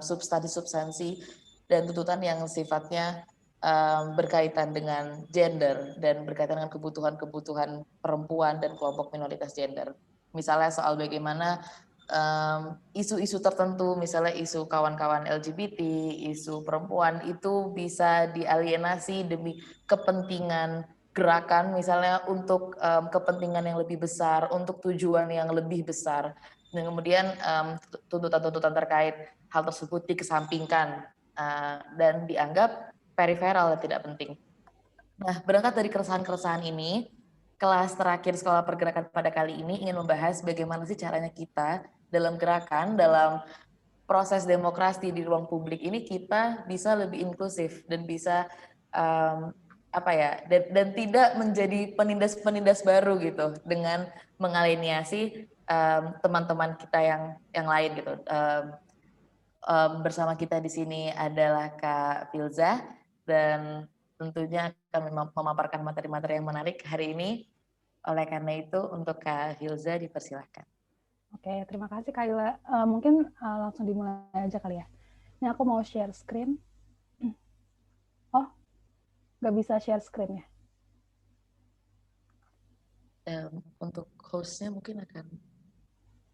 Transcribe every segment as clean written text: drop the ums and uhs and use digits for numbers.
substansi dan tuntutan yang sifatnya berkaitan dengan gender dan berkaitan dengan kebutuhan perempuan dan kelompok minoritas gender. Misalnya soal bagaimana isu-isu tertentu, misalnya isu kawan-kawan LGBT, isu perempuan itu bisa dialienasi demi kepentingan gerakan, misalnya untuk kepentingan yang lebih besar, untuk tujuan yang lebih besar. Dan kemudian tuntutan-tuntutan terkait hal tersebut dikesampingkan dan dianggap periferal dan tidak penting. Nah, berangkat dari keresahan-keresahan ini, kelas terakhir Sekolah Pergerakan pada kali ini ingin membahas bagaimana sih caranya kita dalam gerakan, dalam proses demokrasi di ruang publik ini kita bisa lebih inklusif dan bisa dan tidak menjadi penindas-penindas baru gitu dengan mengaliniasi teman-teman kita yang lain gitu. Bersama kita di sini adalah Kak Filza dan tentunya akan memaparkan materi-materi yang menarik hari ini. Oleh karena itu untuk Kak Filza dipersilahkan. Oke, terima kasih Kak Ila. Mungkin langsung dimulai aja kali ya. Ini aku mau share screen. Oh, nggak bisa share screen ya? Untuk hostnya mungkin akan.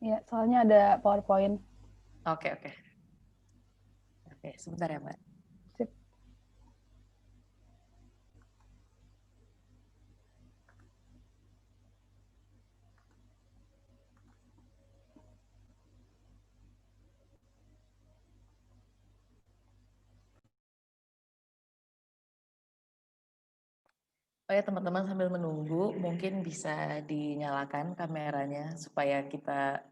Ya, soalnya ada PowerPoint. Oke. Oke, sebentar ya Mbak. Sip. Oh ya teman-teman, sambil menunggu mungkin bisa dinyalakan kameranya supaya kita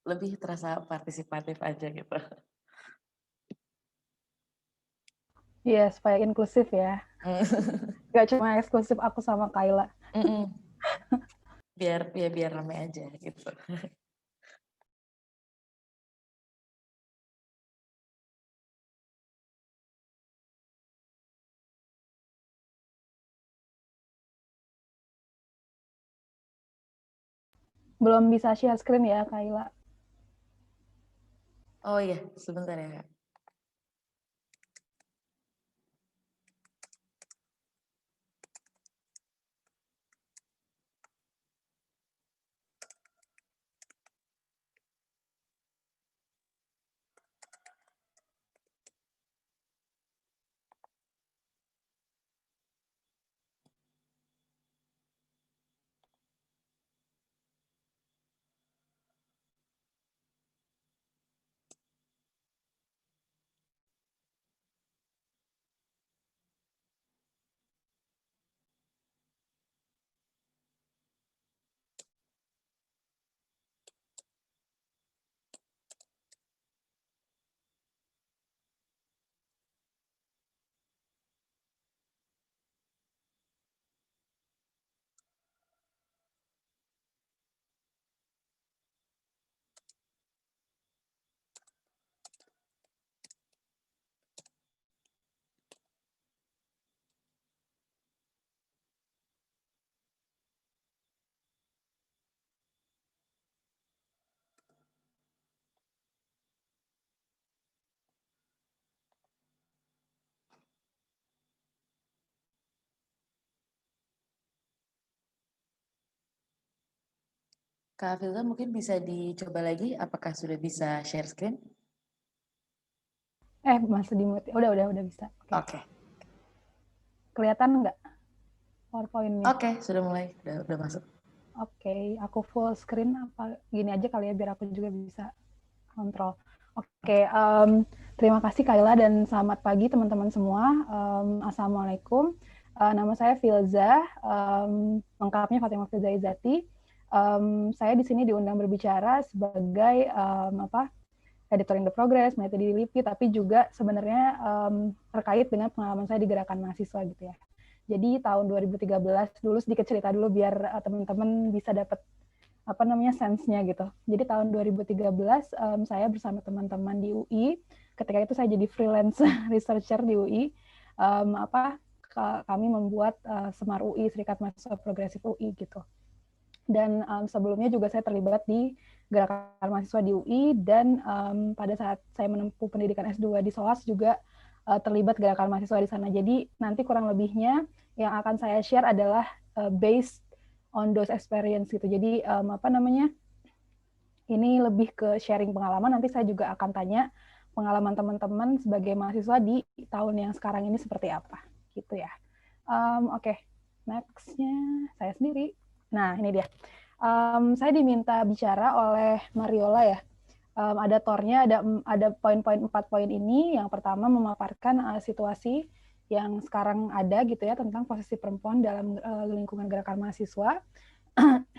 lebih terasa partisipatif aja gitu. Iya, supaya inklusif ya. Gak cuma eksklusif aku sama Kayla. Biar ramai aja gitu. Belum bisa share screen ya, Kayla. Oh iya, sebentar ya Kak. Kak Filza mungkin bisa dicoba lagi, apakah sudah bisa share screen? Masih di mute. Udah bisa. Oke. Kelihatan nggak PowerPoint-nya? Oke, sudah mulai, udah masuk. Oke, aku full screen apa gini aja kali ya biar aku juga bisa kontrol. Oke, terima kasih Kayla dan selamat pagi teman-teman semua. Assalamualaikum. Nama saya Filza, lengkapnya Fatimah Filza Izati. Saya di sini diundang berbicara sebagai editor in the progress, meneliti di LIPI, tapi juga sebenarnya terkait dengan pengalaman saya di gerakan mahasiswa gitu ya. Jadi tahun 2013 dulu sedikit cerita dulu biar teman-teman bisa dapat sense-nya gitu. Jadi tahun 2013 saya bersama teman-teman di UI, ketika itu saya jadi freelance researcher di UI, kami membuat Semar UI, Serikat Mahasiswa Progresif UI gitu. Dan sebelumnya juga saya terlibat di gerakan mahasiswa di UI, dan pada saat saya menempuh pendidikan S2 di SOAS juga terlibat gerakan mahasiswa di sana. Jadi nanti kurang lebihnya yang akan saya share adalah based on those experience gitu. Jadi ini lebih ke sharing pengalaman. Nanti saya juga akan tanya pengalaman teman-teman sebagai mahasiswa di tahun yang sekarang ini seperti apa, gitu ya. Oke. Next-nya saya sendiri. Nah, ini dia. Saya diminta bicara oleh Mariola ya. Ada tornya, ada poin-poin 4 poin ini. Yang pertama memaparkan situasi yang sekarang ada gitu ya tentang posisi perempuan dalam lingkungan gerakan mahasiswa.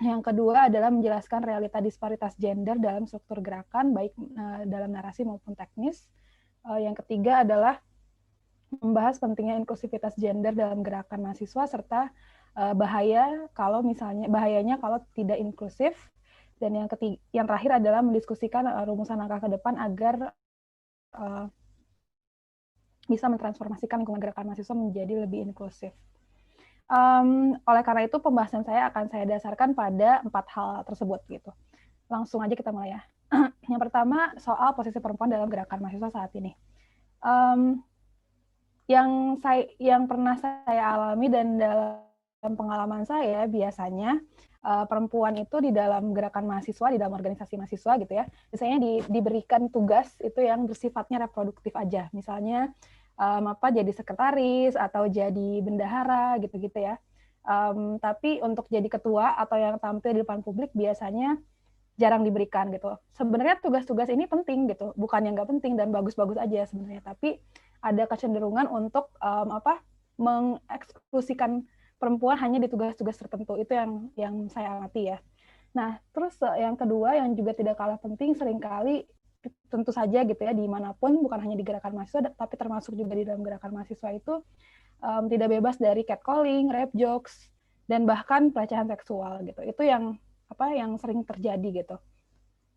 Yang kedua adalah menjelaskan realita disparitas gender dalam struktur gerakan, baik dalam narasi maupun teknis. Yang ketiga adalah membahas pentingnya inklusivitas gender dalam gerakan mahasiswa, serta bahayanya kalau tidak inklusif. Dan yang terakhir adalah mendiskusikan rumusan langkah ke depan agar bisa mentransformasikan lingkungan gerakan mahasiswa menjadi lebih inklusif. Oleh karena itu pembahasan saya akan saya dasarkan pada 4 hal tersebut gitu. Langsung aja kita mulai ya. Yang pertama soal posisi perempuan dalam gerakan mahasiswa saat ini. Yang pernah saya alami dan dalam pengalaman saya biasanya perempuan itu di dalam gerakan mahasiswa, di dalam organisasi mahasiswa gitu ya, biasanya diberikan tugas itu yang bersifatnya reproduktif aja. Misalnya jadi sekretaris atau jadi bendahara gitu-gitu ya. Tapi untuk jadi ketua atau yang tampil di depan publik biasanya jarang diberikan gitu. Sebenarnya tugas-tugas ini penting gitu, bukan yang nggak penting dan bagus-bagus aja sebenarnya, tapi ada kecenderungan untuk mengeksklusikan perempuan hanya di tugas-tugas tertentu. Itu yang saya amati ya. Nah, terus yang kedua yang juga tidak kalah penting, seringkali tentu saja gitu ya dimanapun, bukan hanya di gerakan mahasiswa tapi termasuk juga di dalam gerakan mahasiswa itu tidak bebas dari catcalling, rape jokes, dan bahkan pelecehan seksual gitu. Itu yang sering terjadi gitu.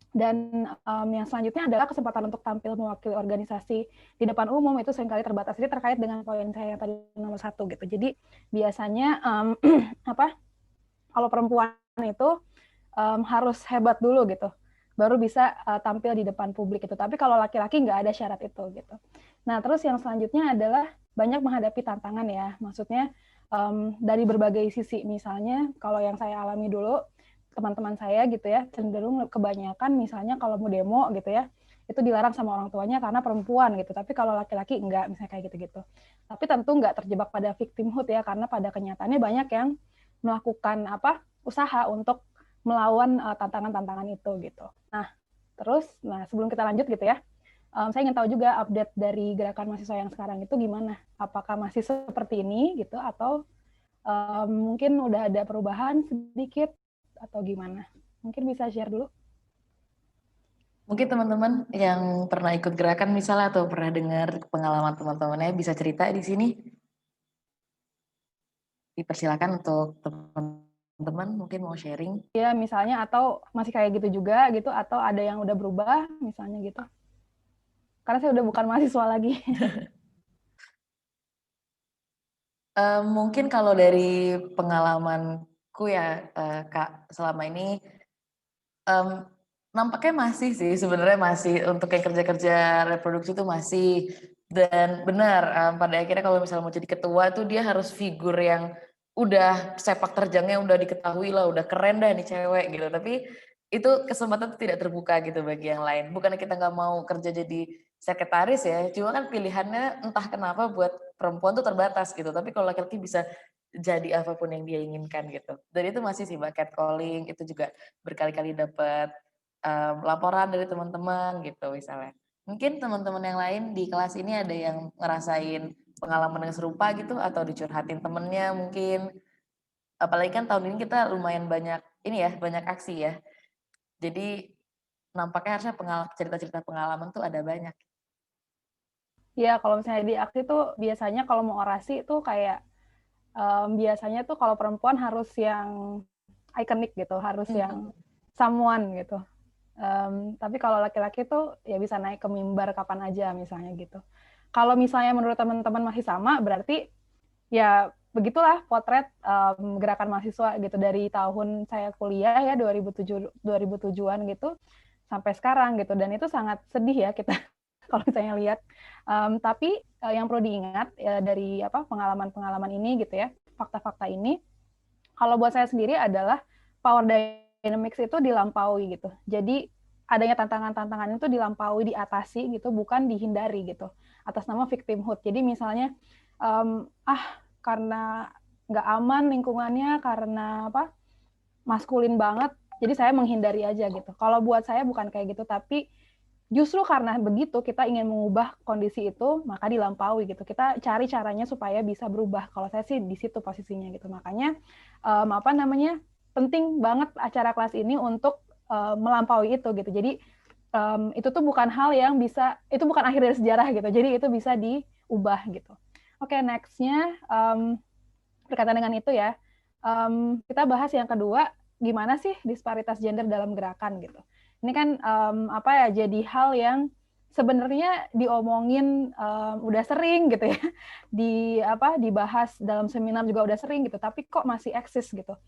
Dan yang selanjutnya adalah kesempatan untuk tampil mewakili organisasi di depan umum itu seringkali terbatas. Ini terkait dengan poin saya yang tadi nomor 1 gitu. Jadi biasanya kalau perempuan itu harus hebat dulu gitu, baru bisa tampil di depan publik itu. Tapi kalau laki-laki nggak ada syarat itu gitu. Nah, terus yang selanjutnya adalah banyak menghadapi tantangan ya. Maksudnya dari berbagai sisi. Misalnya kalau yang saya alami dulu, teman-teman saya gitu ya, cenderung kebanyakan misalnya kalau mau demo gitu ya, itu dilarang sama orang tuanya karena perempuan gitu. Tapi kalau laki-laki enggak, misalnya kayak gitu-gitu. Tapi tentu enggak terjebak pada victimhood ya, karena pada kenyataannya banyak yang melakukan usaha untuk melawan tantangan-tantangan itu gitu. Nah, sebelum kita lanjut gitu ya, saya ingin tahu juga update dari gerakan mahasiswa yang sekarang itu gimana? Apakah masih seperti ini gitu atau mungkin udah ada perubahan sedikit atau gimana? Mungkin bisa share dulu. Mungkin teman-teman yang pernah ikut gerakan misalnya atau pernah dengar pengalaman teman-temannya bisa cerita di sini. Dipersilakan untuk teman-teman mungkin mau sharing. Ya, misalnya atau masih kayak gitu juga gitu atau ada yang udah berubah misalnya gitu. Karena saya udah bukan mahasiswa lagi. Mungkin kalau dari pengalamanku ya Kak, selama ini nampaknya masih sih sebenarnya masih untuk yang kerja-kerja reproduksi itu masih, dan benar pada akhirnya kalau misalnya mau jadi ketua tuh dia harus figur yang udah sepak terjangnya udah diketahui lah, udah keren dah nih cewek gitu, tapi itu kesempatan tuh tidak terbuka gitu bagi yang lain. Bukannya kita nggak mau kerja jadi sekretaris ya, cuma kan pilihannya entah kenapa buat perempuan tuh terbatas gitu, tapi kalau laki-laki bisa jadi apapun yang dia inginkan gitu. Dan itu masih sih catcalling, itu juga berkali-kali dapat laporan dari teman-teman gitu misalnya. Mungkin teman-teman yang lain di kelas ini ada yang ngerasain pengalaman yang serupa gitu atau dicurhatin temennya mungkin. Apalagi kan tahun ini kita lumayan banyak ini ya, banyak aksi ya. Jadi nampaknya harusnya cerita-cerita pengalaman tuh ada banyak. Ya, kalau misalnya di aksi tuh biasanya kalau mau orasi tuh kayak biasanya tuh kalau perempuan harus yang ikonik gitu, harus yang someone gitu. Tapi kalau laki-laki tuh ya bisa naik ke mimbar kapan aja misalnya gitu. Kalau misalnya menurut teman-teman masih sama, berarti ya begitulah potret gerakan mahasiswa gitu dari tahun saya kuliah ya 2007-an gitu sampai sekarang gitu, dan itu sangat sedih ya kita kalau misalnya lihat. Tapi yang perlu diingat ya, dari pengalaman-pengalaman ini gitu ya, fakta-fakta ini, kalau buat saya sendiri adalah power dynamics itu dilampaui gitu. Jadi adanya tantangan-tantangan itu dilampaui, diatasi gitu, bukan dihindari gitu atas nama victimhood. Jadi misalnya karena nggak aman lingkungannya, karena maskulin banget, jadi saya menghindari aja gitu. Kalau buat saya bukan kayak gitu, tapi justru karena begitu kita ingin mengubah kondisi itu, maka dilampaui gitu. Kita cari caranya supaya bisa berubah. Kalau saya sih di situ posisinya gitu. Makanya penting banget acara kelas ini untuk melampaui itu gitu. Jadi itu tuh bukan hal yang bisa, itu bukan akhir dari sejarah gitu. Jadi itu bisa diubah gitu. Oke, next-nya berkaitan dengan itu ya, kita bahas yang kedua, gimana sih disparitas gender dalam gerakan gitu. Ini kan jadi hal yang sebenarnya diomongin udah sering gitu ya, dibahas dalam seminar juga udah sering gitu, tapi kok masih eksis gitu.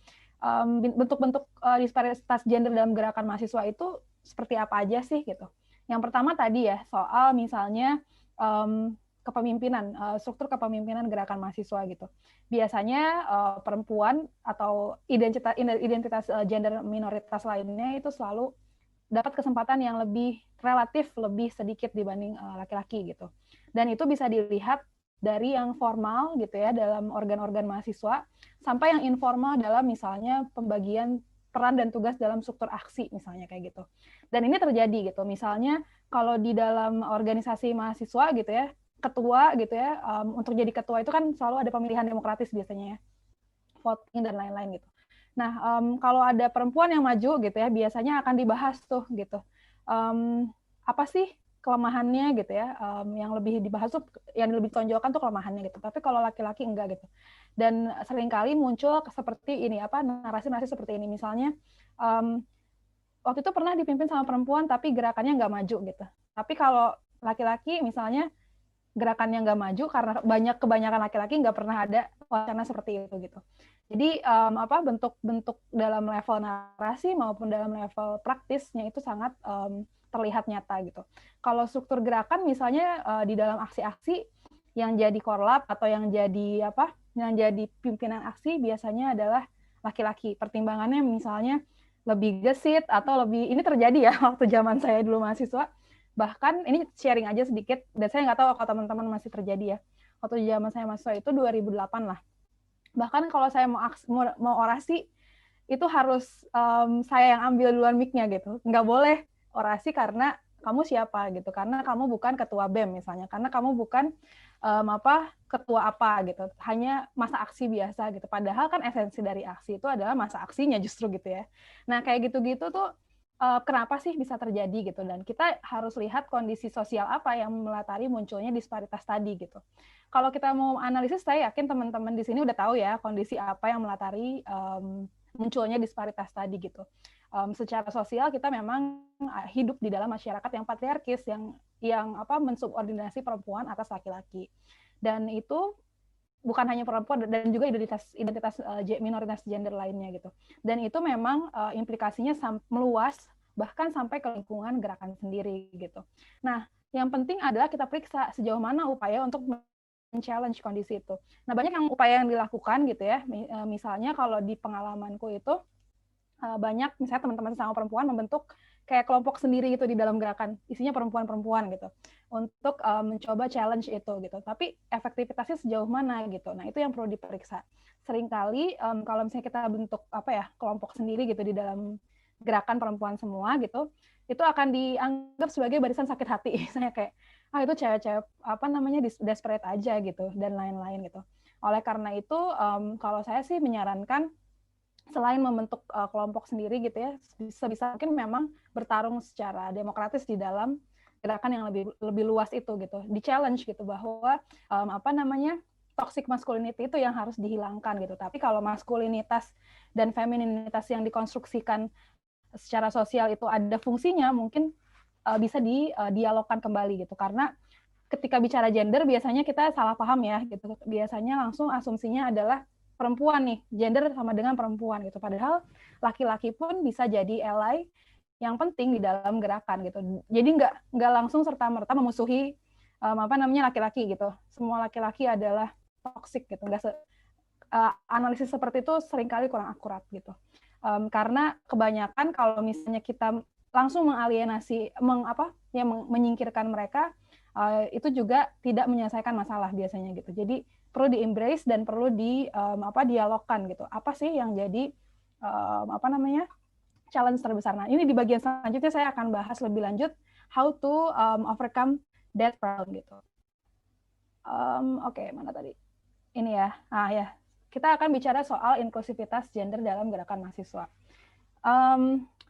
Bentuk-bentuk disparitas gender dalam gerakan mahasiswa itu seperti apa aja sih gitu. Yang pertama tadi ya, soal misalnya kepemimpinan, struktur kepemimpinan gerakan mahasiswa gitu. Biasanya perempuan atau identitas gender minoritas lainnya itu selalu dapat kesempatan yang relatif lebih sedikit dibanding laki-laki gitu. Dan itu bisa dilihat dari yang formal gitu ya dalam organ-organ mahasiswa sampai yang informal dalam misalnya pembagian peran dan tugas dalam struktur aksi misalnya kayak gitu. Dan ini terjadi gitu. Misalnya kalau di dalam organisasi mahasiswa gitu ya, ketua gitu ya, untuk jadi ketua itu kan selalu ada pemilihan demokratis biasanya ya, voting dan lain-lain gitu. Nah, kalau ada perempuan yang maju gitu ya, biasanya akan dibahas tuh gitu. Apa sih kelemahannya gitu ya, yang lebih dibahas tuh, yang lebih ditonjolkan tuh kelemahannya gitu. Tapi kalau laki-laki enggak gitu. Dan seringkali muncul seperti ini, narasi-narasi seperti ini. Misalnya, waktu itu pernah dipimpin sama perempuan tapi gerakannya nggak maju gitu. Tapi kalau laki-laki misalnya gerakannya nggak maju karena kebanyakan laki-laki nggak pernah ada wacana seperti itu gitu. Jadi bentuk-bentuk dalam level narasi maupun dalam level praktisnya itu sangat terlihat nyata gitu. Kalau struktur gerakan misalnya di dalam aksi-aksi yang jadi korlap atau yang jadi pimpinan aksi biasanya adalah laki-laki. Pertimbangannya misalnya lebih gesit atau lebih, ini terjadi ya waktu zaman saya dulu mahasiswa. Bahkan ini sharing aja sedikit, dan saya nggak tahu kalau teman-teman masih terjadi ya. Waktu zaman saya mahasiswa itu 2008 lah. Bahkan kalau saya mau orasi, itu harus saya yang ambil duluan mic-nya gitu. Nggak boleh orasi karena kamu siapa gitu, karena kamu bukan ketua BEM misalnya, karena kamu bukan ketua apa gitu, hanya masa aksi biasa gitu. Padahal kan esensi dari aksi itu adalah masa aksinya justru gitu ya. Nah kayak gitu-gitu tuh kenapa sih bisa terjadi gitu, dan kita harus lihat kondisi sosial apa yang melatari munculnya disparitas tadi gitu. Kalau kita mau analisis, saya yakin teman-teman di sini udah tahu ya kondisi apa yang melatari munculnya disparitas tadi gitu. Secara sosial kita memang hidup di dalam masyarakat yang patriarkis, yang mensubordinasi perempuan atas laki-laki, dan itu bukan hanya perempuan dan juga identitas minoritas gender lainnya gitu. Dan itu memang implikasinya meluas bahkan sampai ke lingkungan gerakan sendiri gitu. Nah, yang penting adalah kita periksa sejauh mana upaya untuk men-challenge kondisi itu. Nah, banyak yang upaya yang dilakukan gitu ya. Misalnya kalau di pengalamanku itu banyak misalnya teman-teman sama perempuan membentuk kayak kelompok sendiri gitu di dalam gerakan, isinya perempuan-perempuan gitu, untuk mencoba challenge itu gitu. Tapi efektivitasnya sejauh mana gitu. Nah, itu yang perlu diperiksa. Seringkali kalau misalnya kita bentuk kelompok sendiri gitu di dalam gerakan perempuan semua gitu, itu akan dianggap sebagai barisan sakit hati. Misalnya kayak itu cewek-cewek desperate aja gitu dan lain-lain gitu. Oleh karena itu kalau saya sih menyarankan selain membentuk kelompok sendiri gitu ya, sebisa mungkin memang bertarung secara demokratis di dalam gerakan yang lebih luas itu gitu, di challenge gitu bahwa toxic masculinity itu yang harus dihilangkan gitu. Tapi kalau maskulinitas dan femininitas yang dikonstruksikan secara sosial itu ada fungsinya, mungkin bisa didialogkan kembali gitu, karena ketika bicara gender biasanya kita salah paham ya gitu. Biasanya langsung asumsinya adalah perempuan nih, gender sama dengan perempuan gitu. Padahal laki-laki pun bisa jadi ally yang penting di dalam gerakan gitu. Jadi nggak langsung serta-merta memusuhi laki-laki gitu. Semua laki-laki adalah toksik gitu. Analisis seperti itu seringkali kurang akurat gitu. Karena kebanyakan kalau misalnya kita langsung mengalienasi, menyingkirkan mereka, itu juga tidak menyelesaikan masalah biasanya gitu. Jadi perlu di-embrace dan perlu dialogkan gitu. Apa sih yang jadi challenge terbesar. Nah, ini di bagian selanjutnya saya akan bahas lebih lanjut how to overcome that problem gitu. Oke, mana tadi? Ini ya. Ya. Kita akan bicara soal inklusivitas gender dalam gerakan mahasiswa.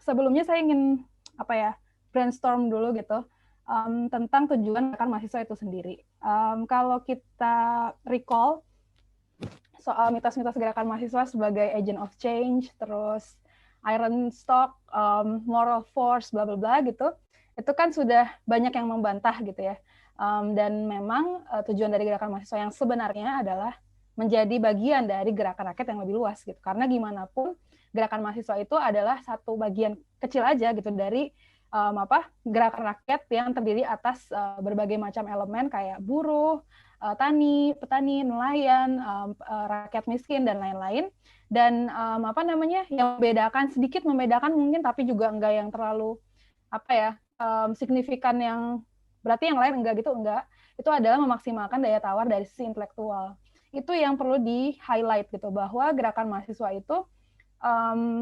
Sebelumnya saya ingin brainstorm dulu gitu tentang tujuan gerakan mahasiswa itu sendiri. Kalau kita recall soal mitos-mitos gerakan mahasiswa sebagai agent of change, terus iron stock, moral force, bla bla bla gitu, itu kan sudah banyak yang membantah gitu ya. Dan memang tujuan dari gerakan mahasiswa yang sebenarnya adalah menjadi bagian dari gerakan rakyat yang lebih luas gitu. Karena gimana pun gerakan mahasiswa itu adalah satu bagian kecil aja gitu dari gerakan rakyat yang terdiri atas berbagai macam elemen kayak buruh, tani, petani, nelayan, rakyat miskin dan lain-lain. Dan yang sedikit membedakan mungkin, tapi juga enggak yang terlalu signifikan yang berarti yang lain enggak gitu, enggak. Itu adalah memaksimalkan daya tawar dari sisi intelektual. Itu yang perlu di-highlight gitu, bahwa gerakan mahasiswa itu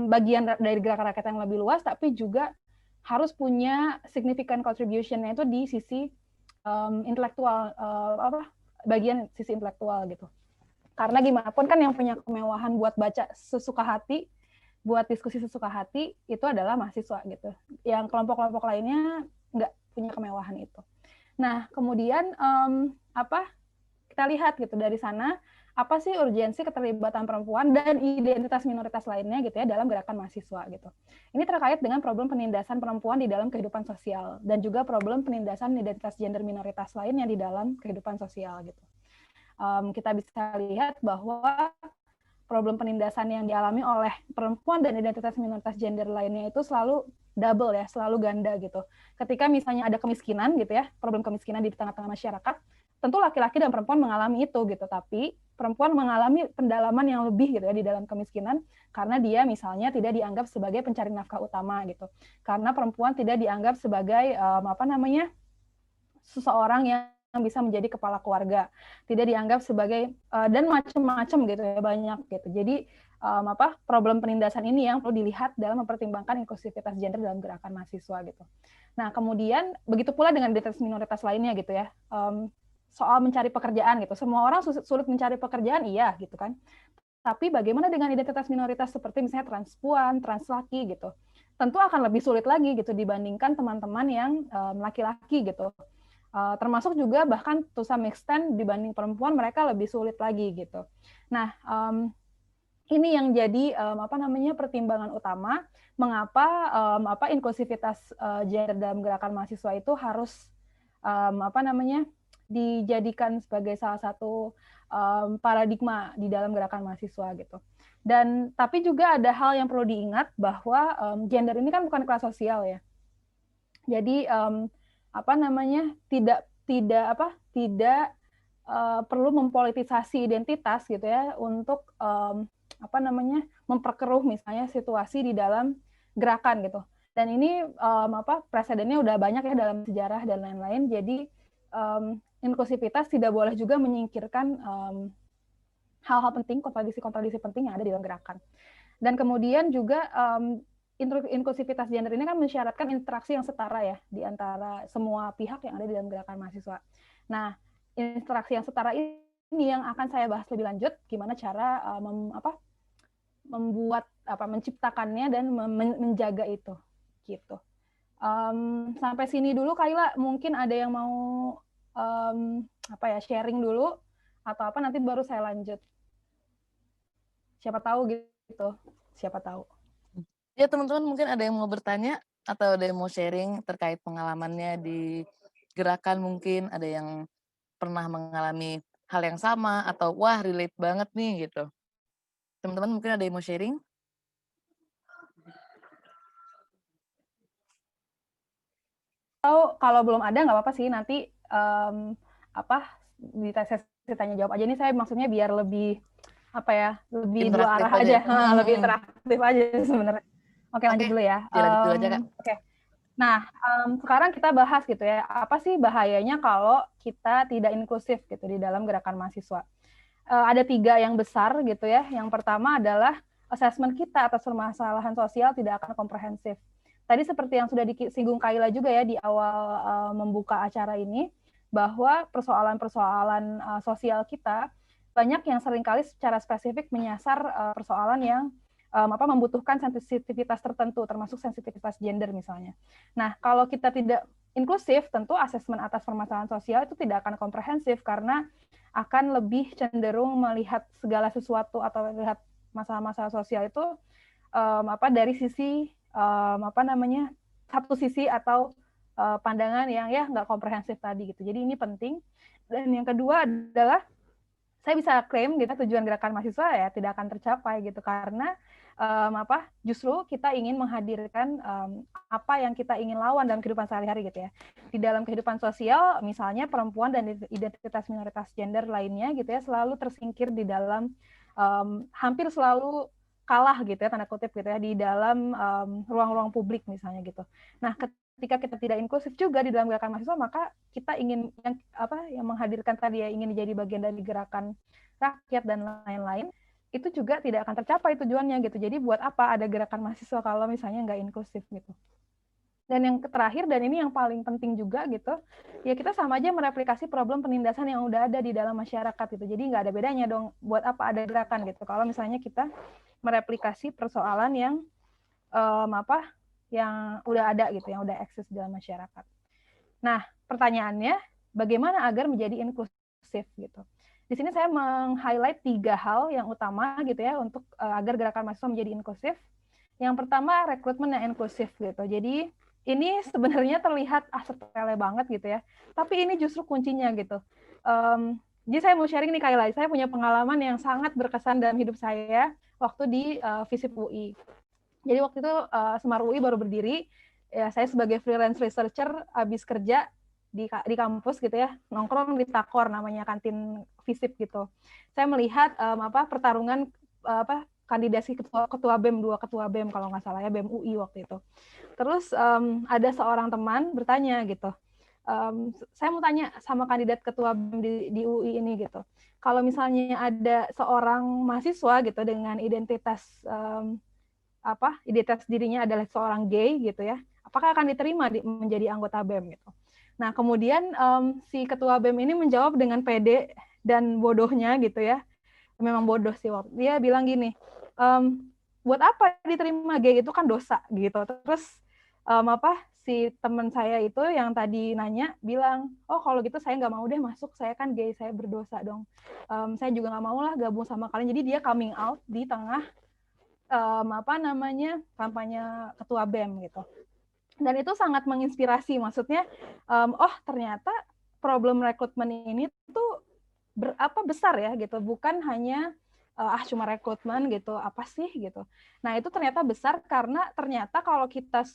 bagian dari gerakan rakyat yang lebih luas, tapi juga harus punya significant contribution-nya itu di sisi intelektual, bagian sisi intelektual gitu. Karena gimana pun kan yang punya kemewahan buat baca sesuka hati, buat diskusi sesuka hati, itu adalah mahasiswa gitu. Yang kelompok-kelompok lainnya nggak punya kemewahan itu. Nah, kemudian kita lihat gitu dari sana, apa sih urgensi keterlibatan perempuan dan identitas minoritas lainnya gitu ya dalam gerakan mahasiswa gitu. Ini terkait dengan problem penindasan perempuan di dalam kehidupan sosial dan juga problem penindasan identitas gender minoritas lainnya di dalam kehidupan sosial gitu. Kita bisa lihat bahwa problem penindasan yang dialami oleh perempuan dan identitas minoritas gender lainnya itu selalu double ya, selalu ganda gitu. Ketika misalnya ada kemiskinan gitu ya, problem kemiskinan di tengah-tengah masyarakat, tentu laki-laki dan perempuan mengalami itu gitu, tapi perempuan mengalami pendalaman yang lebih gitu ya di dalam kemiskinan karena dia misalnya tidak dianggap sebagai pencari nafkah utama gitu. Karena perempuan tidak dianggap sebagai seseorang yang bisa menjadi kepala keluarga, tidak dianggap sebagai dan macam-macam gitu ya, banyak gitu. Jadi problem penindasan ini yang perlu dilihat dalam mempertimbangkan inklusivitas gender dalam gerakan mahasiswa gitu. Nah, kemudian begitu pula dengan identitas minoritas lainnya gitu ya. Soal mencari pekerjaan gitu. Semua orang sulit mencari pekerjaan, iya gitu kan. Tapi bagaimana dengan identitas minoritas seperti misalnya transpuan, translaki gitu. Tentu akan lebih sulit lagi gitu dibandingkan teman-teman yang laki-laki gitu. Termasuk juga bahkan to some extent dibanding perempuan mereka lebih sulit lagi gitu. Nah, ini yang jadi pertimbangan utama mengapa inklusivitas gender dalam gerakan mahasiswa itu harus dijadikan sebagai salah satu paradigma di dalam gerakan mahasiswa gitu. Dan tapi juga ada hal yang perlu diingat bahwa gender ini kan bukan kelas sosial ya. Jadi tidak perlu mempolitisasi identitas gitu ya untuk memperkeruh misalnya situasi di dalam gerakan gitu. Dan ini presidennya udah banyak ya dalam sejarah dan lain-lain. Jadi inklusivitas tidak boleh juga menyingkirkan hal-hal penting, kontradiksi-kontradiksi penting yang ada di dalam gerakan. Dan kemudian juga inklusivitas gender ini kan mensyaratkan interaksi yang setara ya di antara semua pihak yang ada di dalam gerakan mahasiswa. Nah, interaksi yang setara ini yang akan saya bahas lebih lanjut, gimana cara menciptakannya dan menjaga itu gitu. Sampai sini dulu Kayla, mungkin ada yang mau sharing dulu atau nanti baru saya lanjut. Siapa tahu gitu, siapa tahu. Ya teman-teman mungkin ada yang mau bertanya atau ada yang mau sharing terkait pengalamannya di gerakan mungkin, ada yang pernah mengalami hal yang sama atau wah relate banget nih gitu. Teman-teman mungkin ada yang mau sharing? Atau kalau belum ada nggak apa-apa sih, nanti di sesi tanya jawab aja. Ini saya maksudnya biar lebih lebih dua Interaktif arah aja. aja, lebih interaktif aja sebenarnya. Oke, Oke, lanjut dulu ya. dilanjut dulu aja Kak. Oke. Nah, sekarang kita bahas gitu ya, apa sih bahayanya kalau kita tidak inklusif gitu di dalam gerakan mahasiswa. Ada 3 yang besar gitu ya. Yang pertama adalah assessment kita atas permasalahan sosial tidak akan komprehensif. Tadi seperti yang sudah disinggung Kaila juga ya di awal membuka acara ini, bahwa persoalan-persoalan sosial kita banyak yang seringkali secara spesifik menyasar persoalan yang membutuhkan sensitivitas tertentu, termasuk sensitivitas gender misalnya. Nah, kalau kita tidak inklusif, tentu asesmen atas permasalahan sosial itu tidak akan komprehensif karena akan lebih cenderung melihat segala sesuatu atau melihat masalah-masalah sosial itu dari sisi satu sisi atau pandangan yang ya nggak komprehensif tadi gitu. Jadi ini penting. Dan yang kedua adalah saya bisa klaim gitu tujuan gerakan mahasiswa ya tidak akan tercapai gitu karena justru kita ingin menghadirkan apa yang kita ingin lawan dalam kehidupan sehari-hari gitu ya. Di dalam kehidupan sosial misalnya perempuan dan identitas minoritas gender lainnya gitu ya selalu tersingkir di dalam hampir selalu kalah gitu ya tanda kutip gitu ya di dalam ruang-ruang publik misalnya gitu. Nah, ketika kita tidak inklusif juga di dalam gerakan mahasiswa, maka kita ingin yang menghadirkan tadi ya ingin jadi bagian dari gerakan rakyat dan lain-lain, itu juga tidak akan tercapai tujuannya gitu. Jadi buat apa ada gerakan mahasiswa kalau misalnya nggak inklusif gitu. Dan yang terakhir, dan ini yang paling penting juga gitu, ya kita sama aja mereplikasi problem penindasan yang udah ada di dalam masyarakat gitu. Jadi nggak ada bedanya dong buat apa ada gerakan gitu. Kalau misalnya kita mereplikasi persoalan yang yang udah ada gitu, yang udah eksis dalam masyarakat. Nah, pertanyaannya, bagaimana agar menjadi inklusif gitu? Di sini saya meng-highlight 3 hal yang utama gitu ya untuk agar gerakan mahasiswa menjadi inklusif. Yang pertama, rekrutmen yang inklusif gitu. Jadi ini sebenarnya terlihat sepele banget gitu ya, tapi ini justru kuncinya gitu. Jadi saya mau sharing nih Kaila, saya punya pengalaman yang sangat berkesan dalam hidup saya waktu di FISIP UI. Jadi waktu itu Semar UI baru berdiri, ya saya sebagai freelance researcher habis kerja di kampus gitu ya, nongkrong di Takor namanya kantin FISIP gitu. Saya melihat pertarungan kandidasi ketua BEM, 2 ketua BEM kalau nggak salah ya, BEM UI waktu itu. Terus ada seorang teman bertanya gitu, saya mau tanya sama kandidat ketua BEM di UI ini gitu, kalau misalnya ada seorang mahasiswa gitu dengan identitas identitas dirinya adalah seorang gay gitu ya, apakah akan diterima menjadi anggota BEM gitu. Nah kemudian si ketua BEM ini menjawab dengan pede dan bodohnya gitu ya, memang bodoh sih waktu dia bilang gini, buat apa diterima gay, itu kan dosa gitu. Terus si teman saya itu yang tadi nanya bilang, oh kalau gitu saya nggak mau deh masuk, saya kan gay, saya berdosa dong, saya juga nggak mau lah gabung sama kalian. Jadi dia coming out di tengah kampanye ketua BEM gitu. Dan itu sangat menginspirasi, maksudnya oh ternyata problem rekrutmen ini tuh besar ya gitu, bukan hanya cuma rekrutmen gitu, apa sih gitu. Nah itu ternyata besar karena ternyata kalau kita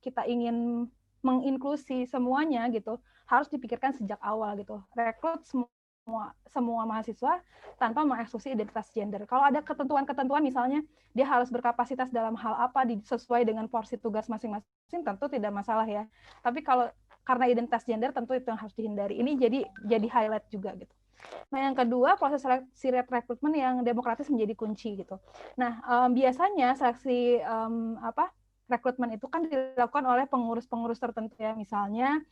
kita ingin menginklusi semuanya gitu, harus dipikirkan sejak awal gitu. Rekrut semua mahasiswa tanpa mengeksklusi identitas gender. Kalau ada ketentuan-ketentuan misalnya dia harus berkapasitas dalam hal apa sesuai dengan porsi tugas masing-masing, tentu tidak masalah ya. Tapi kalau karena identitas gender tentu itu yang harus dihindari. Ini jadi highlight juga gitu. Nah, yang kedua, proses seleksi rekrutmen yang demokratis menjadi kunci gitu. Nah, biasanya seleksi rekrutmen itu kan dilakukan oleh pengurus-pengurus tertentu ya, misalnya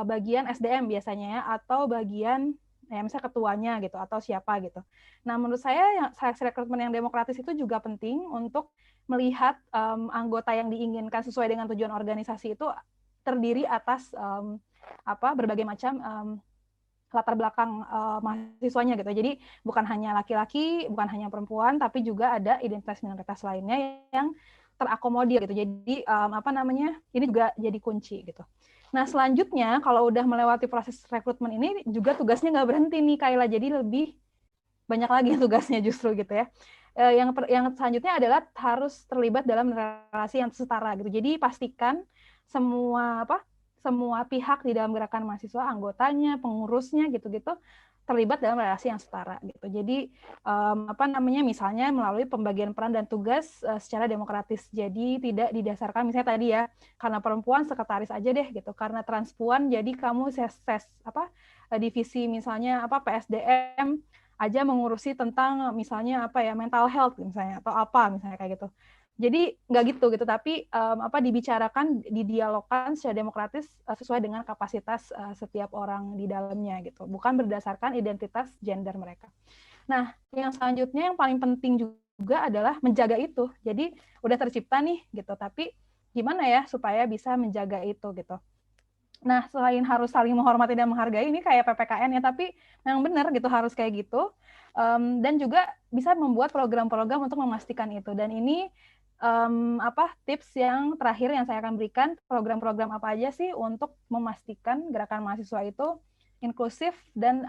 bagian SDM biasanya ya, atau bagian ya misalnya ketuanya gitu atau siapa gitu. Nah, menurut saya seleksi rekrutmen yang demokratis itu juga penting untuk melihat anggota yang diinginkan sesuai dengan tujuan organisasi itu terdiri atas berbagai macam latar belakang mahasiswanya gitu. Jadi bukan hanya laki-laki, bukan hanya perempuan, tapi juga ada identitas minoritas lainnya yang terakomodir gitu. Jadi ini juga jadi kunci gitu. Nah, selanjutnya kalau udah melewati proses rekrutmen ini juga tugasnya nggak berhenti nih Kayla, jadi lebih banyak lagi tugasnya justru gitu ya. Yang selanjutnya adalah harus terlibat dalam relasi yang setara gitu. Jadi pastikan semua pihak di dalam gerakan mahasiswa, anggotanya, pengurusnya gitu-gitu terlibat dalam relasi yang setara gitu. Jadi misalnya melalui pembagian peran dan tugas secara demokratis. Jadi tidak didasarkan misalnya tadi ya, karena perempuan sekretaris aja deh gitu. Karena transpuan jadi kamu divisi misalnya PSDM aja mengurusi tentang misalnya mental health misalnya atau misalnya kayak gitu. Jadi nggak gitu, tapi dibicarakan, didialogkan secara demokratis sesuai dengan kapasitas setiap orang di dalamnya gitu, bukan berdasarkan identitas gender mereka. Nah, yang selanjutnya yang paling penting juga adalah menjaga itu. Jadi udah tercipta nih gitu, tapi gimana ya supaya bisa menjaga itu gitu. Nah, selain harus saling menghormati dan menghargai, ini kayak PPKN ya, tapi memang benar gitu harus kayak gitu. Dan juga bisa membuat program-program untuk memastikan itu. Dan ini tips yang terakhir yang saya akan berikan, program-program apa aja sih untuk memastikan gerakan mahasiswa itu inklusif dan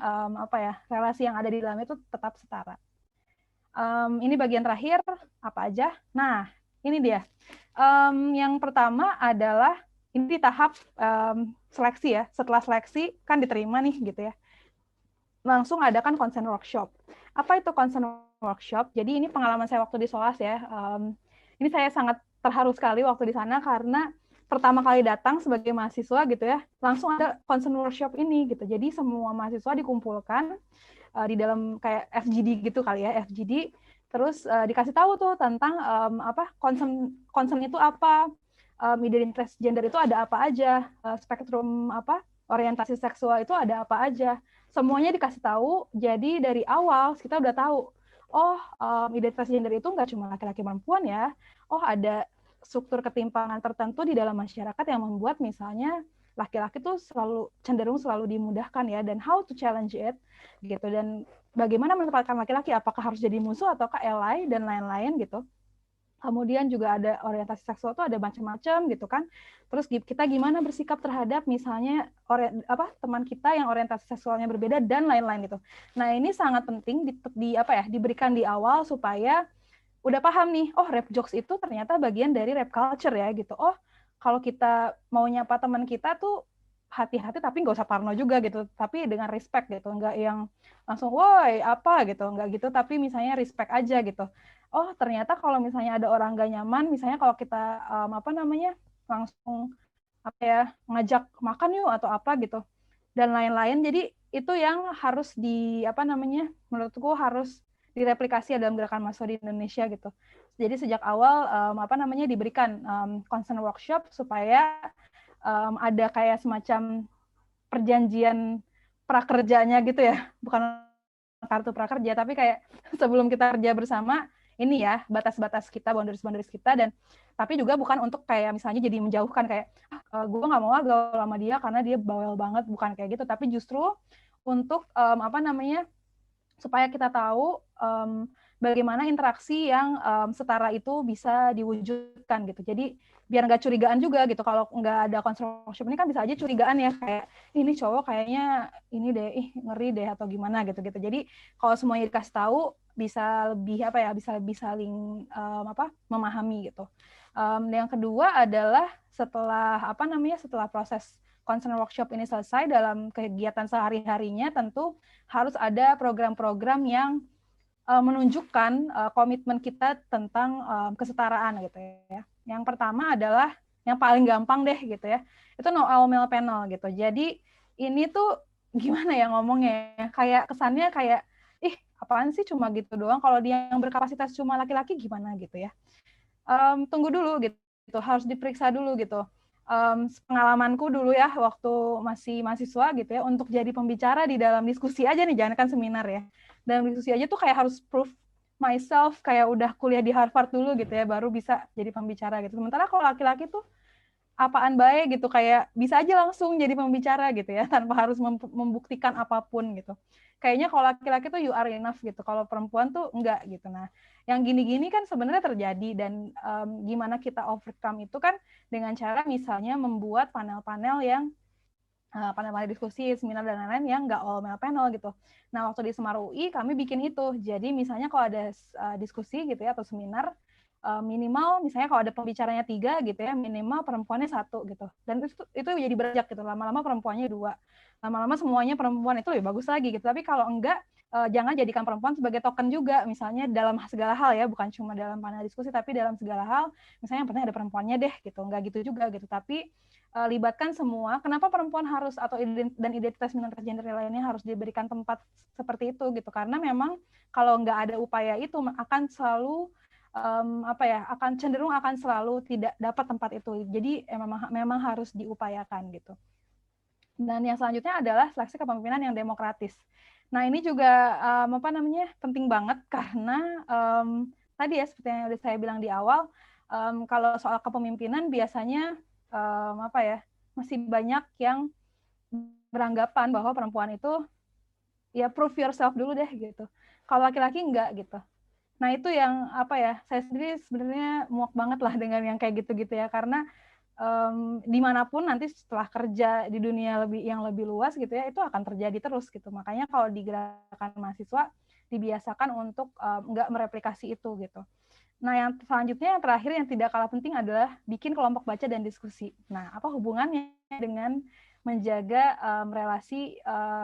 relasi yang ada di dalamnya itu tetap setara. Ini bagian terakhir apa aja? Nah, ini dia. Yang pertama adalah ini di tahap seleksi ya. Setelah seleksi kan diterima nih gitu ya. Langsung adakan consent workshop. Apa itu consent workshop? Jadi ini pengalaman saya waktu di SOAS ya. Ini saya sangat terharu sekali waktu di sana karena pertama kali datang sebagai mahasiswa gitu ya, langsung ada consent workshop ini gitu. Jadi semua mahasiswa dikumpulkan di dalam kayak FGD gitu kali ya, FGD. Terus dikasih tahu tuh tentang concern itu apa, identitas gender itu ada apa aja, spektrum orientasi seksual itu ada apa aja. Semuanya dikasih tahu. Jadi dari awal kita udah tahu, identitas gender itu nggak cuma laki-laki perempuan ya. Oh, ada struktur ketimpangan tertentu di dalam masyarakat yang membuat misalnya laki-laki tuh cenderung selalu dimudahkan ya, dan how to challenge it gitu, dan bagaimana menempatkan laki-laki, apakah harus jadi musuh ataukah ally dan lain-lain gitu. Kemudian juga ada orientasi seksual itu ada macam-macam gitu kan. Terus kita gimana bersikap terhadap misalnya teman kita yang orientasi seksualnya berbeda dan lain-lain gitu. Nah, ini sangat penting diberikan di awal supaya udah paham nih, rap jokes itu ternyata bagian dari rap culture ya gitu. Kalau kita mau nyapa teman kita tuh hati-hati tapi nggak usah parno juga gitu, tapi dengan respect gitu, nggak yang langsung woi apa gitu, nggak gitu, tapi misalnya respect aja gitu. Ternyata kalau misalnya ada orang nggak nyaman, misalnya kalau kita langsung ngajak makan yuk atau apa gitu dan lain-lain. Jadi itu yang harus menurutku harus direplikasi dalam gerakan mahasiswa di Indonesia gitu. Jadi sejak awal diberikan concern workshop supaya ada kayak semacam perjanjian prakerjanya gitu ya, bukan kartu prakerja, tapi kayak sebelum kita kerja bersama, ini ya batas-batas kita, boundaries kita, dan tapi juga bukan untuk kayak misalnya jadi menjauhkan kayak gue nggak mau gaul sama dia karena dia bawel banget, bukan kayak gitu, tapi justru untuk supaya kita tahu bagaimana interaksi yang setara itu bisa diwujudkan gitu. Jadi biar nggak curigaan juga gitu. Kalau nggak ada consent workshop ini kan bisa aja curigaan ya, kayak ini cowok kayaknya ini deh, ngeri deh atau gimana gitu. Jadi kalau semuanya dikasih tahu bisa lebih saling memahami gitu. Yang kedua adalah setelah proses concern workshop ini selesai, dalam kegiatan sehari-harinya tentu harus ada program-program yang menunjukkan komitmen kita tentang kesetaraan gitu ya. Yang pertama adalah yang paling gampang deh gitu ya, itu no all male panel gitu. Jadi ini tuh gimana ya ngomongnya, kayak kesannya kayak apaan sih cuma gitu doang, kalau dia yang berkapasitas cuma laki-laki gimana gitu ya. Tunggu dulu gitu, harus diperiksa dulu gitu. Pengalamanku dulu ya waktu masih mahasiswa gitu ya, untuk jadi pembicara di dalam diskusi aja nih, jangan kan seminar ya, dalam diskusi aja tuh kayak harus prove myself, kayak udah kuliah di Harvard dulu gitu ya, baru bisa jadi pembicara gitu. Sementara kalau laki-laki tuh apaan baik gitu, kayak bisa aja langsung jadi pembicara gitu ya, tanpa harus membuktikan apapun gitu. Kayaknya kalau laki-laki tuh you are enough gitu, kalau perempuan tuh enggak gitu. Nah, yang gini-gini kan sebenarnya terjadi, dan gimana kita overcome itu kan dengan cara misalnya membuat panel-panel yang panel-panel diskusi, seminar dan lain-lain yang nggak all male panel gitu. Nah, waktu di Semar UI kami bikin itu. Jadi misalnya kalau ada diskusi gitu ya atau seminar, minimal misalnya kalau ada pembicaranya 3 gitu ya, minimal perempuannya 1 gitu. Dan itu jadi beranjak gitu. Lama-lama perempuannya 2. Lama-lama semuanya perempuan, itu lebih bagus lagi gitu. Tapi kalau enggak, jangan jadikan perempuan sebagai token juga, misalnya dalam segala hal ya, bukan cuma dalam panel diskusi, tapi dalam segala hal. Misalnya yang penting ada perempuannya deh gitu, nggak gitu juga gitu. Tapi libatkan semua. Kenapa perempuan harus atau dan identitas minoritas gender lainnya harus diberikan tempat seperti itu gitu? Karena memang kalau nggak ada upaya itu akan selalu akan cenderung akan selalu tidak dapat tempat itu. Jadi memang harus diupayakan gitu. Dan yang selanjutnya adalah seleksi kepemimpinan yang demokratis. Nah, ini juga penting banget karena tadi ya seperti yang udah saya bilang di awal, kalau soal kepemimpinan biasanya masih banyak yang beranggapan bahwa perempuan itu ya prove yourself dulu deh gitu. Kalau laki-laki enggak gitu. Nah, itu yang saya sendiri sebenarnya muak banget lah dengan yang kayak gitu-gitu ya, karena dimanapun nanti setelah kerja di dunia yang lebih luas gitu ya, itu akan terjadi terus gitu. Makanya kalau di gerakan mahasiswa dibiasakan untuk enggak mereplikasi itu gitu. Nah, yang selanjutnya, yang terakhir, yang tidak kalah penting adalah bikin kelompok baca dan diskusi. Nah, apa hubungannya dengan menjaga relasi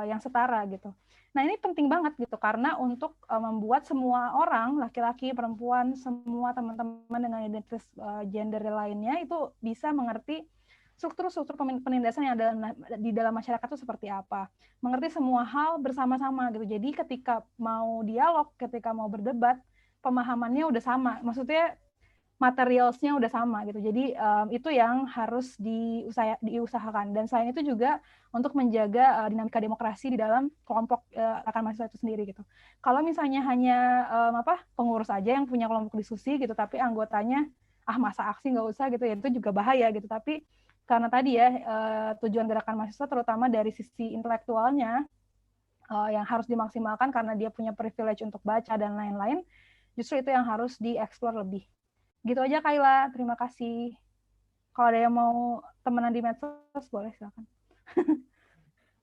yang setara gitu. Nah, ini penting banget gitu, karena untuk membuat semua orang, laki-laki, perempuan, semua teman-teman dengan identitas gender lainnya itu bisa mengerti struktur-struktur penindasan yang di dalam masyarakat itu seperti apa. Mengerti semua hal bersama-sama gitu. Jadi ketika mau dialog, ketika mau berdebat, pemahamannya udah sama, maksudnya materialsnya udah sama gitu. Jadi itu yang harus diusahakan. Dan selain itu juga untuk menjaga dinamika demokrasi di dalam kelompok akan mahasiswa itu sendiri gitu. Kalau misalnya hanya pengurus aja yang punya kelompok diskusi gitu, tapi anggotanya masa aksi nggak usah gitu, ya itu juga bahaya gitu. Tapi karena tadi ya tujuan gerakan mahasiswa terutama dari sisi intelektualnya yang harus dimaksimalkan karena dia punya privilege untuk baca dan lain-lain, justru itu yang harus dieksplor lebih. Gitu aja Kayla, terima kasih. Kalau ada yang mau temenan di medsos, boleh silakan.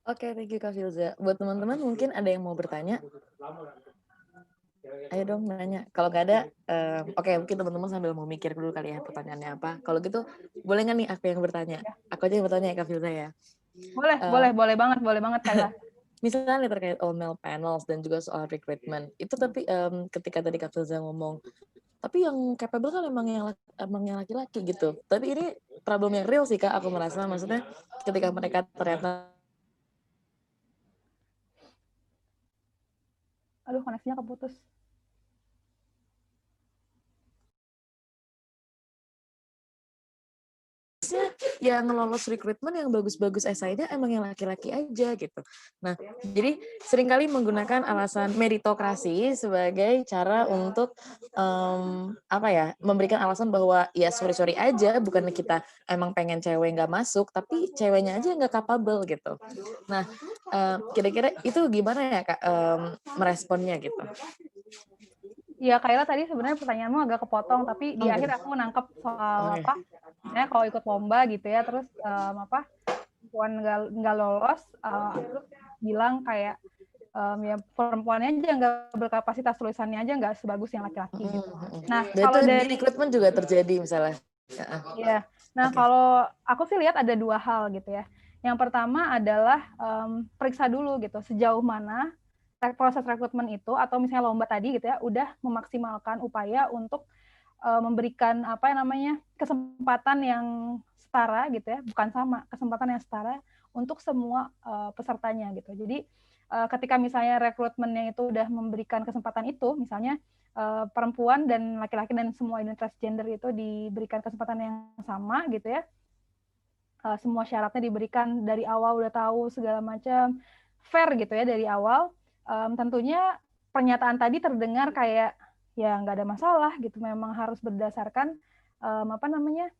Oke, thank you Kak Filza. Buat teman-teman mungkin ada yang mau bertanya? Ayo dong nanya. Kalau nggak ada, oke, mungkin teman-teman sambil mau mikir dulu kali ya pertanyaannya apa. Kalau gitu, boleh nggak nih aku yang bertanya? Ya. Aku aja yang bertanya ya Kak Filza ya. Boleh banget Kayla. Misalnya terkait all male panels dan juga soal recruitment, itu tapi ketika tadi Kak Filza ngomong, tapi yang capable kan emang yang laki-laki gitu. Tapi ini problem yang real sih Kak, aku merasa. Maksudnya ketika mereka ternyata Aduh, koneksinya keputus. yang lolos rekrutmen yang bagus-bagus esainya emang yang laki-laki aja gitu. Nah, jadi seringkali menggunakan alasan meritokrasi sebagai cara untuk memberikan alasan bahwa ya sorry aja, bukan kita emang pengen cewek nggak masuk, tapi ceweknya aja nggak capable gitu. Nah, kira-kira itu gimana ya Kak meresponnya gitu? Ya, Kayla tadi sebenarnya pertanyaanmu agak kepotong, tapi di akhir aku nangkep soal misalnya kalau ikut lomba gitu ya, terus perempuan nggak lolos, terus bilang kayak ya perempuannya aja nggak berkapasitas, tulisannya aja nggak sebagus yang laki-laki gitu. Nah, dan kalau itu dari di rekrutmen juga terjadi misalnya. Iya. Nah, kalau aku sih lihat ada 2 hal gitu ya. Yang pertama adalah periksa dulu gitu sejauh mana proses rekrutmen itu, atau misalnya lomba tadi gitu ya, udah memaksimalkan upaya untuk memberikan kesempatan yang setara gitu ya, bukan sama, kesempatan yang setara untuk semua pesertanya gitu. Jadi ketika misalnya rekrutmennya itu udah memberikan kesempatan itu, misalnya perempuan dan laki-laki dan semua identitas gender itu diberikan kesempatan yang sama gitu ya, semua syaratnya diberikan dari awal, udah tahu segala macam, fair gitu ya dari awal, tentunya pernyataan tadi terdengar kayak ya nggak ada masalah gitu, memang harus berdasarkan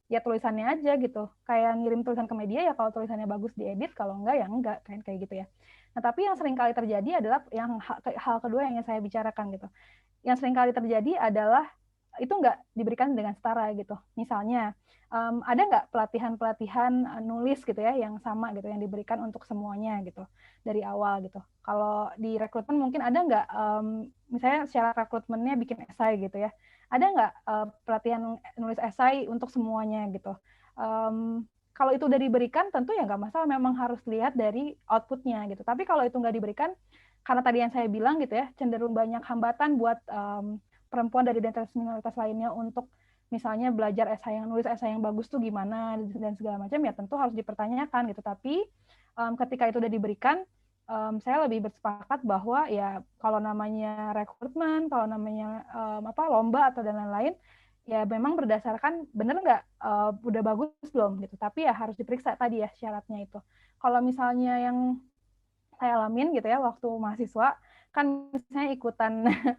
ya tulisannya aja gitu. Kayak ngirim tulisan ke media ya kalau tulisannya bagus diedit, kalau enggak ya enggak, kayak gitu ya. Nah, tapi yang sering kali terjadi adalah yang hal kedua yang saya bicarakan gitu. Yang sering kali terjadi adalah itu nggak diberikan dengan setara gitu. Misalnya, ada nggak pelatihan-pelatihan nulis gitu ya yang sama gitu yang diberikan untuk semuanya gitu dari awal gitu. Kalau di rekrutmen mungkin ada nggak, misalnya syarat rekrutmennya bikin esai gitu ya. Ada nggak pelatihan nulis esai untuk semuanya gitu. Kalau itu udah diberikan tentu ya nggak masalah, memang harus lihat dari outputnya gitu. Tapi kalau itu nggak diberikan, karena tadi yang saya bilang gitu ya, cenderung banyak hambatan buat perempuan dari identitas minoritas lainnya untuk misalnya belajar esai yang nulis esai yang bagus tuh gimana dan segala macam, ya tentu harus dipertanyakan gitu. Tapi ketika itu udah diberikan, saya lebih bersepakat bahwa ya kalau namanya rekrutmen, kalau namanya lomba atau dan lain-lain, ya memang berdasarkan bener nggak udah bagus belum gitu. Tapi ya harus diperiksa tadi ya syaratnya itu. Kalau misalnya yang saya alamin gitu ya waktu mahasiswa, kan misalnya ikutan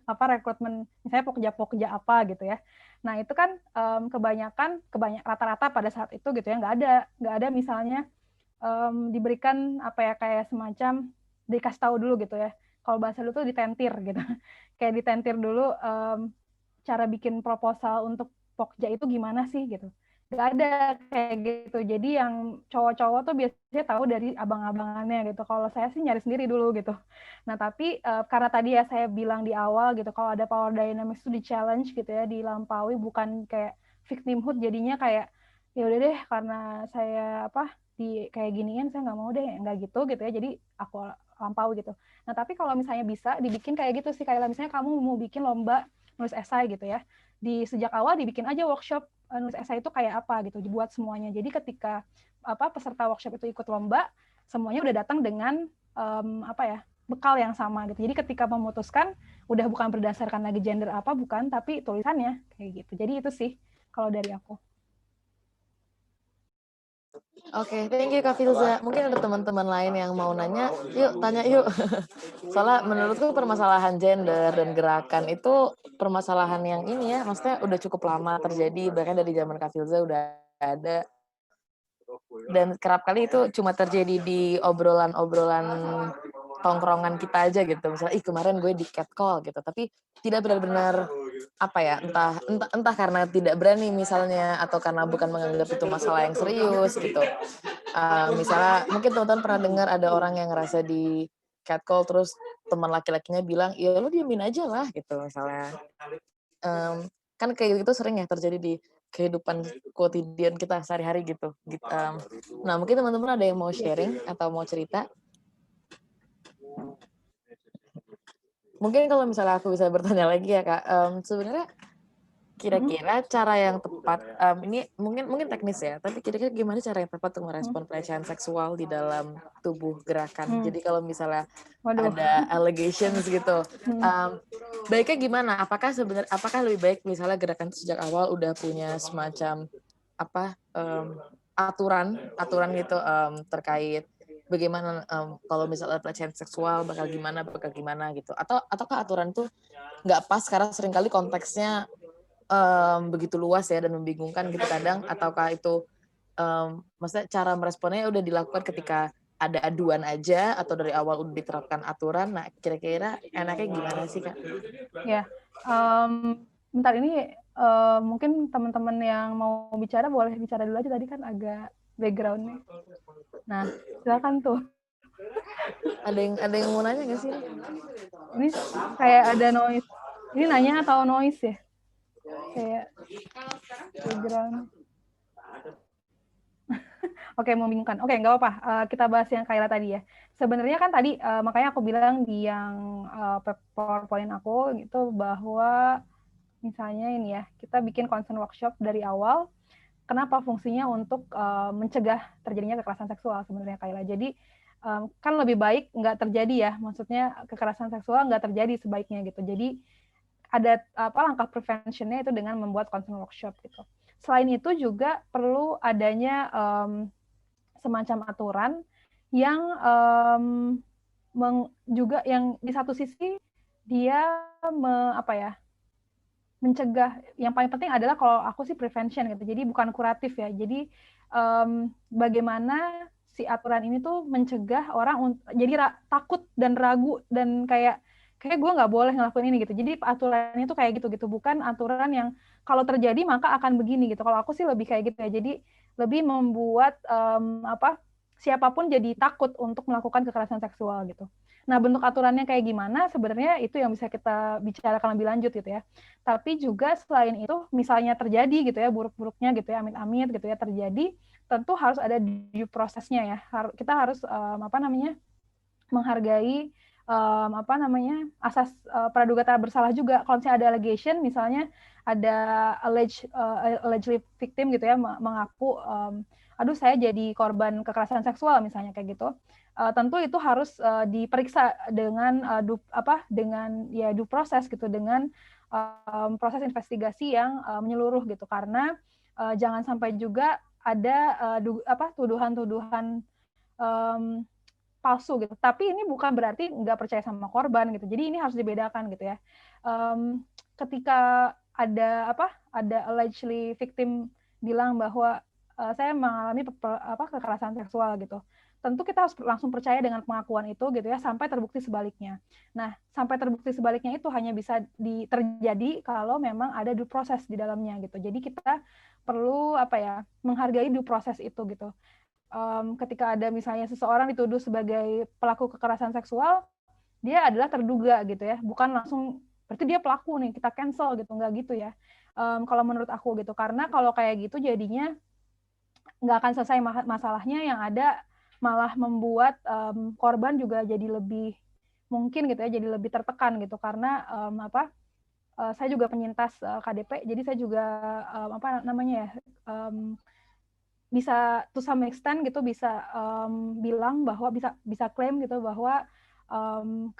rekrutmen misalnya pokja apa gitu ya. Nah itu kan kebanyakan rata-rata pada saat itu gitu ya nggak ada misalnya diberikan kayak semacam dikasih tahu dulu gitu ya. Kalau bahasa dulu tuh ditentir gitu. Kayak ditentir dulu cara bikin proposal untuk pokja itu gimana sih gitu. Nggak ada kayak gitu. Jadi yang cowok-cowok tuh biasanya tahu dari abang-abangannya gitu. Kalau saya sih nyari sendiri dulu gitu. Nah tapi karena tadi ya saya bilang di awal gitu, kalau ada power dynamics itu di challenge gitu ya, dilampaui, bukan kayak victimhood, jadinya kayak ya udah deh karena saya di kayak giniin saya nggak mau deh, nggak gitu ya, jadi aku lampau gitu. Nah tapi kalau misalnya bisa dibikin kayak gitu sih, kayak misalnya kamu mau bikin lomba nulis esai gitu ya, di sejak awal dibikin aja workshop nulis esai itu kayak apa gitu, dibuat semuanya. Jadi ketika peserta workshop itu ikut lomba, semuanya udah datang dengan bekal yang sama gitu. Jadi ketika memutuskan udah bukan berdasarkan lagi gender bukan, tapi tulisannya kayak gitu. Jadi itu sih kalau dari aku. Oke, thank you Kak Filza. Mungkin ada teman-teman lain yang mau nanya, yuk tanya yuk. Soalnya menurutku permasalahan gender dan gerakan itu permasalahan yang ini ya, maksudnya udah cukup lama terjadi, bahkan dari zaman Kak Filza udah ada. Dan kerap kali itu cuma terjadi di obrolan-obrolan tongkrongan kita aja gitu. Misalnya, kemarin gue di catcall gitu, tapi tidak benar-benar entah karena tidak berani misalnya, atau karena bukan menganggap itu masalah yang serius gitu. Misalnya mungkin teman-teman pernah dengar ada orang yang ngerasa di catcall terus teman laki-lakinya bilang, ya lu diemin aja lah gitu misalnya. Kan kayak gitu sering ya terjadi di kehidupan quotidian kita sehari-hari gitu. Nah mungkin teman-teman ada yang mau sharing atau mau cerita? Mungkin kalau misalnya aku bisa bertanya lagi ya Kak, sebenarnya kira-kira cara yang tepat, ini mungkin teknis ya, tapi kira-kira gimana cara yang tepat untuk merespon pelecehan seksual di dalam tubuh gerakan? Jadi kalau misalnya ada allegations gitu, baiknya gimana? Apakah lebih baik misalnya gerakan sejak awal udah punya semacam aturan gitu terkait bagaimana kalau misalnya pelecehan seksual bakal gimana gitu, ataukah aturan tuh nggak pas karena seringkali konteksnya begitu luas ya dan membingungkan gitu kadang, ataukah itu maksudnya cara meresponnya udah dilakukan ketika ada aduan aja atau dari awal udah diterapkan aturan? Nah kira-kira enaknya gimana sih Kak? Ya, bentar ini mungkin teman-teman yang mau bicara boleh bicara dulu aja, tadi kan agak background-nya. Nah silakan tuh. Ada yang mau nanya nggak sih? Ini kayak ada noise. Ini nanya atau noise ya? Kayak background. Oke, membingungkan. Oke, nggak apa-apa. Kita bahas yang Kayla tadi ya. Sebenarnya kan tadi, makanya aku bilang di yang PowerPoint aku gitu, bahwa misalnya ini ya, kita bikin concern workshop dari awal. Kenapa fungsinya untuk mencegah terjadinya kekerasan seksual sebenarnya Kayla. Jadi kan lebih baik nggak terjadi ya. Maksudnya kekerasan seksual nggak terjadi sebaiknya gitu. Jadi ada langkah preventionnya itu dengan membuat concern workshop gitu. Selain itu juga perlu adanya semacam aturan yang juga yang di satu sisi dia mencegah. Yang paling penting adalah kalau aku sih prevention gitu. Jadi bukan kuratif ya. Jadi bagaimana si aturan ini tuh mencegah orang jadi takut dan ragu dan kayak gue nggak boleh ngelakuin ini gitu. Jadi aturannya tuh kayak gitu, bukan aturan yang kalau terjadi maka akan begini gitu. Kalau aku sih lebih kayak gitu ya. Jadi lebih membuat siapapun jadi takut untuk melakukan kekerasan seksual gitu. Nah, bentuk aturannya kayak gimana sebenarnya itu yang bisa kita bicarakan lebih lanjut gitu ya. Tapi juga selain itu misalnya terjadi gitu ya buruk-buruknya gitu ya, amit-amit gitu ya terjadi, tentu harus ada due prosesnya ya. Kita harus menghargai asas praduga tak bersalah juga. Kalau misalnya ada allegation, misalnya ada allegedly victim gitu ya mengaku aduh saya jadi korban kekerasan seksual misalnya kayak gitu. Tentu itu harus diperiksa dengan dengan ya due process gitu, dengan proses investigasi yang menyeluruh gitu, karena jangan sampai juga ada tuduhan-tuduhan palsu gitu. Tapi ini bukan berarti nggak percaya sama korban gitu. Jadi ini harus dibedakan gitu ya. Ketika ada allegedly victim bilang bahwa saya mengalami kekerasan seksual gitu, tentu kita harus langsung percaya dengan pengakuan itu gitu ya sampai terbukti sebaliknya. Nah, sampai terbukti sebaliknya itu hanya bisa terjadi kalau memang ada due process di dalamnya gitu. Jadi kita perlu menghargai due process itu gitu. Ketika ada misalnya seseorang dituduh sebagai pelaku kekerasan seksual, dia adalah terduga gitu ya, bukan langsung berarti dia pelaku nih kita cancel gitu, nggak gitu ya. Kalau menurut aku gitu, karena kalau kayak gitu jadinya nggak akan selesai masalahnya, yang ada malah membuat korban juga jadi lebih mungkin gitu ya, jadi lebih tertekan gitu, karena saya juga penyintas KDP, jadi saya juga bisa to some extent gitu bisa bilang bahwa bisa klaim gitu bahwa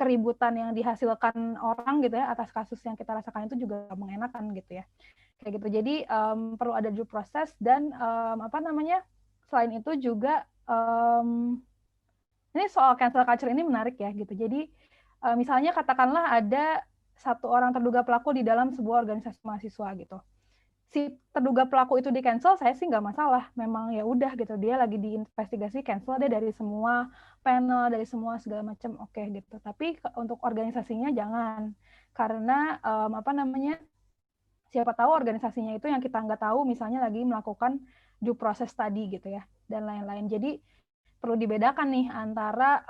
keributan yang dihasilkan orang gitu ya atas kasus yang kita rasakan itu juga mengenakan gitu ya, kayak gitu. Jadi perlu ada due process dan selain itu juga ini soal cancel culture ini menarik ya gitu. Jadi misalnya katakanlah ada satu orang terduga pelaku di dalam sebuah organisasi mahasiswa gitu, si terduga pelaku itu di cancel, saya sih nggak masalah. Memang ya udah gitu, dia lagi diinvestigasi, cancel deh dari semua panel, dari semua segala macam, oke gitu. Tapi untuk organisasinya jangan, karena siapa tahu organisasinya itu yang kita nggak tahu, misalnya lagi melakukan due process tadi gitu ya, dan lain-lain. Jadi perlu dibedakan nih antara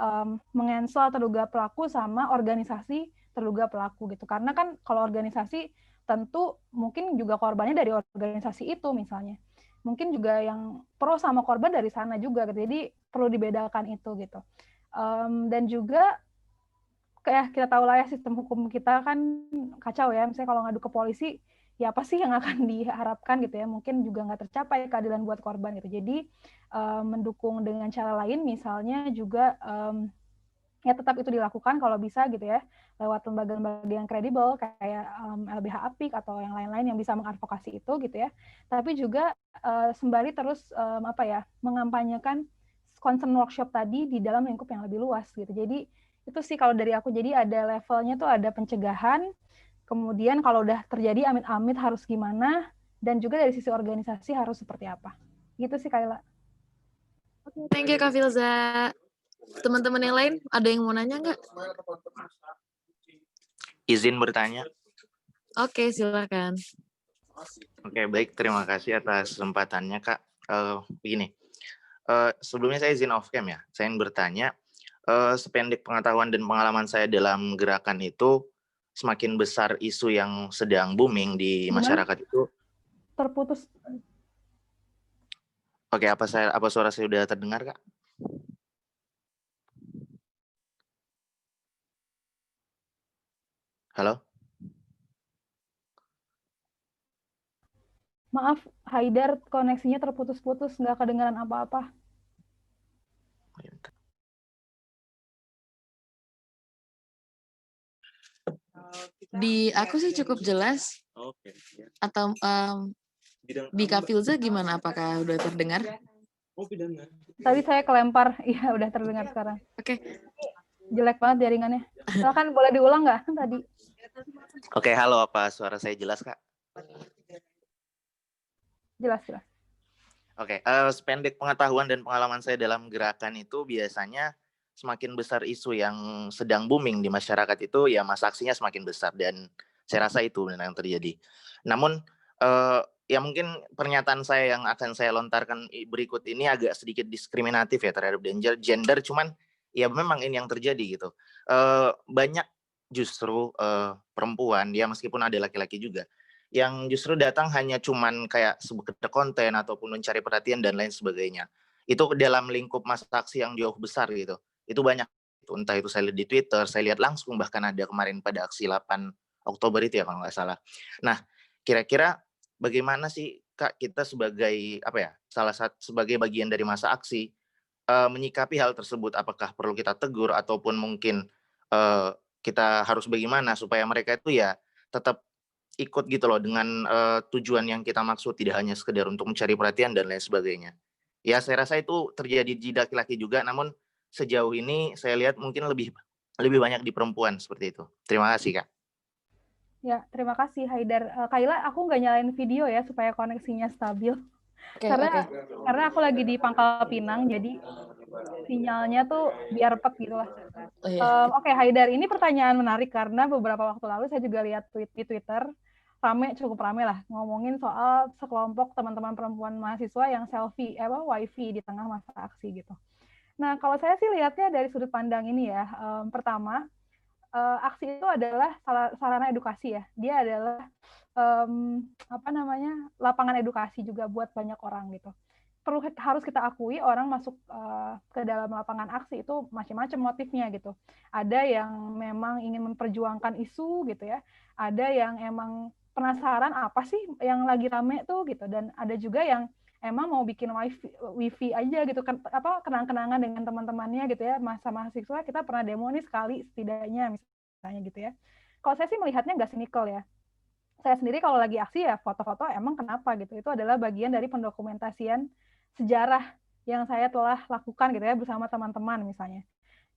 mengancel terduga pelaku sama organisasi terduga pelaku gitu. Karena kan kalau organisasi tentu mungkin juga korbannya dari organisasi itu misalnya. Mungkin juga yang pro sama korban dari sana juga gitu. Jadi perlu dibedakan itu gitu. Dan juga kayak kita tahu lah ya, sistem hukum kita kan kacau ya. Misalnya kalau ngadu ke polisi, ya apa sih yang akan diharapkan gitu ya, mungkin juga nggak tercapai keadilan buat korban gitu. Jadi mendukung dengan cara lain, misalnya juga ya tetap itu dilakukan kalau bisa gitu ya, lewat lembaga-lembaga yang kredibel kayak LBH Apik atau yang lain-lain yang bisa mengadvokasi itu gitu ya. Tapi juga sembari terus mengampanyekan concern workshop tadi di dalam lingkup yang lebih luas gitu. Jadi itu sih kalau dari aku, jadi ada levelnya tuh, ada pencegahan, kemudian kalau udah terjadi amit-amit harus gimana, dan juga dari sisi organisasi harus seperti apa. Gitu sih Kayla. Thank you Kak Filza. Teman-teman yang lain ada yang mau nanya nggak? Izin bertanya. Oke, silakan. Oke, baik. Terima kasih atas kesempatannya, Kak. Begini, sebelumnya saya izin off cam ya. Saya ingin bertanya, sependek pengetahuan dan pengalaman saya dalam gerakan itu, semakin besar isu yang sedang booming di masyarakat itu. Terputus. Oke, apa suara saya sudah terdengar, Kak? Halo? Maaf, Haidar, koneksinya terputus-putus, nggak kedengaran apa-apa. Di aku sih cukup jelas. Atau di Kak Filza gimana? Apakah udah terdengar? Tadi saya kelempar, iya udah terdengar sekarang. Oke. Jelek banget jaringannya. Silakan boleh diulang nggak tadi? Oke, halo, apa suara saya jelas, Kak? Jelas. Oke, sependek pengetahuan dan pengalaman saya dalam gerakan itu biasanya semakin besar isu yang sedang booming di masyarakat itu ya masa aksinya semakin besar dan saya rasa itu benar yang terjadi. Namun ya mungkin pernyataan saya yang akan saya lontarkan berikut ini agak sedikit diskriminatif ya terhadap gender, cuman ya memang ini yang terjadi gitu. Banyak justru perempuan ya meskipun ada laki-laki juga yang justru datang hanya cuman kayak sekedar konten ataupun mencari perhatian dan lain sebagainya. Itu dalam lingkup masa aksi yang jauh besar gitu. Itu banyak. Entah itu saya lihat di Twitter, saya lihat langsung bahkan ada kemarin pada aksi 8 Oktober itu ya kalau nggak salah. Nah, kira-kira bagaimana sih Kak kita sebagai apa ya? Sebagai bagian dari masa aksi menyikapi hal tersebut, apakah perlu kita tegur ataupun mungkin kita harus bagaimana supaya mereka itu ya tetap ikut gitu loh dengan tujuan yang kita maksud, tidak hanya sekedar untuk mencari perhatian dan lain sebagainya. Ya saya rasa itu terjadi di laki-laki juga, namun sejauh ini saya lihat mungkin lebih banyak di perempuan seperti itu. Terima kasih Kak. Ya, terima kasih Haidar. Kaila, aku nggak nyalain video ya supaya koneksinya stabil. Karena aku lagi di Pangkal Pinang, jadi sinyalnya tuh biar repet gitu lah. Oke, Haidar, ini pertanyaan menarik karena beberapa waktu lalu saya juga lihat tweet di Twitter, cukup rame lah, ngomongin soal sekelompok teman-teman perempuan mahasiswa yang selfie, wifi di tengah masa aksi gitu. Nah, kalau saya sih lihatnya dari sudut pandang ini ya, pertama, aksi itu adalah sarana edukasi ya. Dia adalah lapangan edukasi juga buat banyak orang gitu. Harus kita akui orang masuk ke dalam lapangan aksi itu macam-macam motifnya gitu. Ada yang memang ingin memperjuangkan isu gitu ya. Ada yang emang penasaran apa sih yang lagi rame tuh gitu. Dan ada juga yang emang mau bikin wifi aja gitu, kenang-kenangan dengan teman-temannya gitu ya. Masa mahasiswa kita pernah demo nih sekali setidaknya misalnya gitu ya. Kalau saya sih melihatnya nggak sinikal ya. Saya sendiri kalau lagi aksi ya foto-foto emang kenapa gitu. Itu adalah bagian dari pendokumentasian sejarah yang saya telah lakukan gitu ya bersama teman-teman misalnya.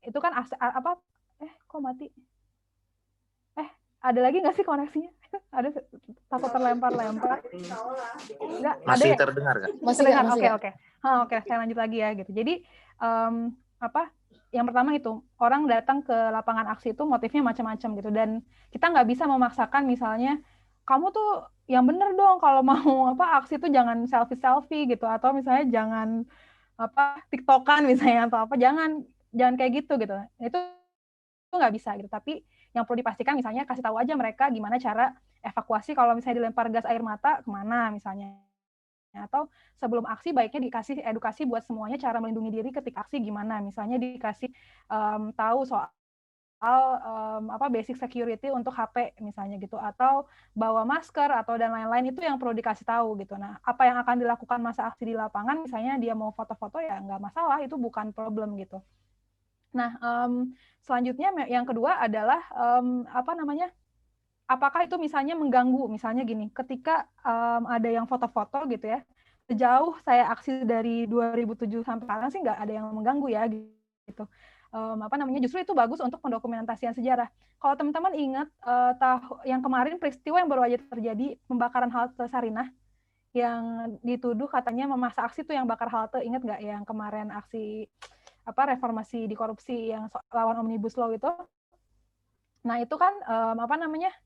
Itu kan kok mati? Ada lagi nggak sih koneksinya? Ada takut terlempar-lempar? Enggak, masih ada ya? terdengar Kak? Masih terdengar. Oke, saya lanjut lagi ya gitu. Jadi yang pertama itu orang datang ke lapangan aksi itu motifnya macam-macam gitu dan kita nggak bisa memaksakan misalnya kamu tuh yang bener dong kalau mau aksi itu jangan selfie gitu atau misalnya jangan tiktokan misalnya atau jangan kayak gitu itu nggak bisa gitu. Tapi yang perlu dipastikan misalnya kasih tahu aja mereka gimana cara evakuasi kalau misalnya dilempar gas air mata kemana misalnya, atau sebelum aksi baiknya dikasih edukasi buat semuanya cara melindungi diri ketika aksi gimana, misalnya dikasih tahu soal basic security untuk HP misalnya gitu, atau bawa masker atau dan lain-lain, itu yang perlu dikasih tahu gitu. Nah, apa yang akan dilakukan masa aksi di lapangan, misalnya dia mau foto-foto ya nggak masalah, itu bukan problem gitu. Nah, selanjutnya yang kedua adalah apakah itu misalnya mengganggu, misalnya gini, ketika ada yang foto-foto gitu ya, sejauh saya aksi dari 2007 sampai sekarang sih nggak ada yang mengganggu ya gitu. Justru itu bagus untuk pendokumentasian sejarah. Kalau teman-teman ingat yang kemarin peristiwa yang baru aja terjadi, pembakaran halte Sarinah, yang dituduh katanya memasa aksi itu yang bakar halte, ingat nggak yang kemarin aksi reformasi di korupsi yang lawan Omnibus Law itu? Nah, itu kan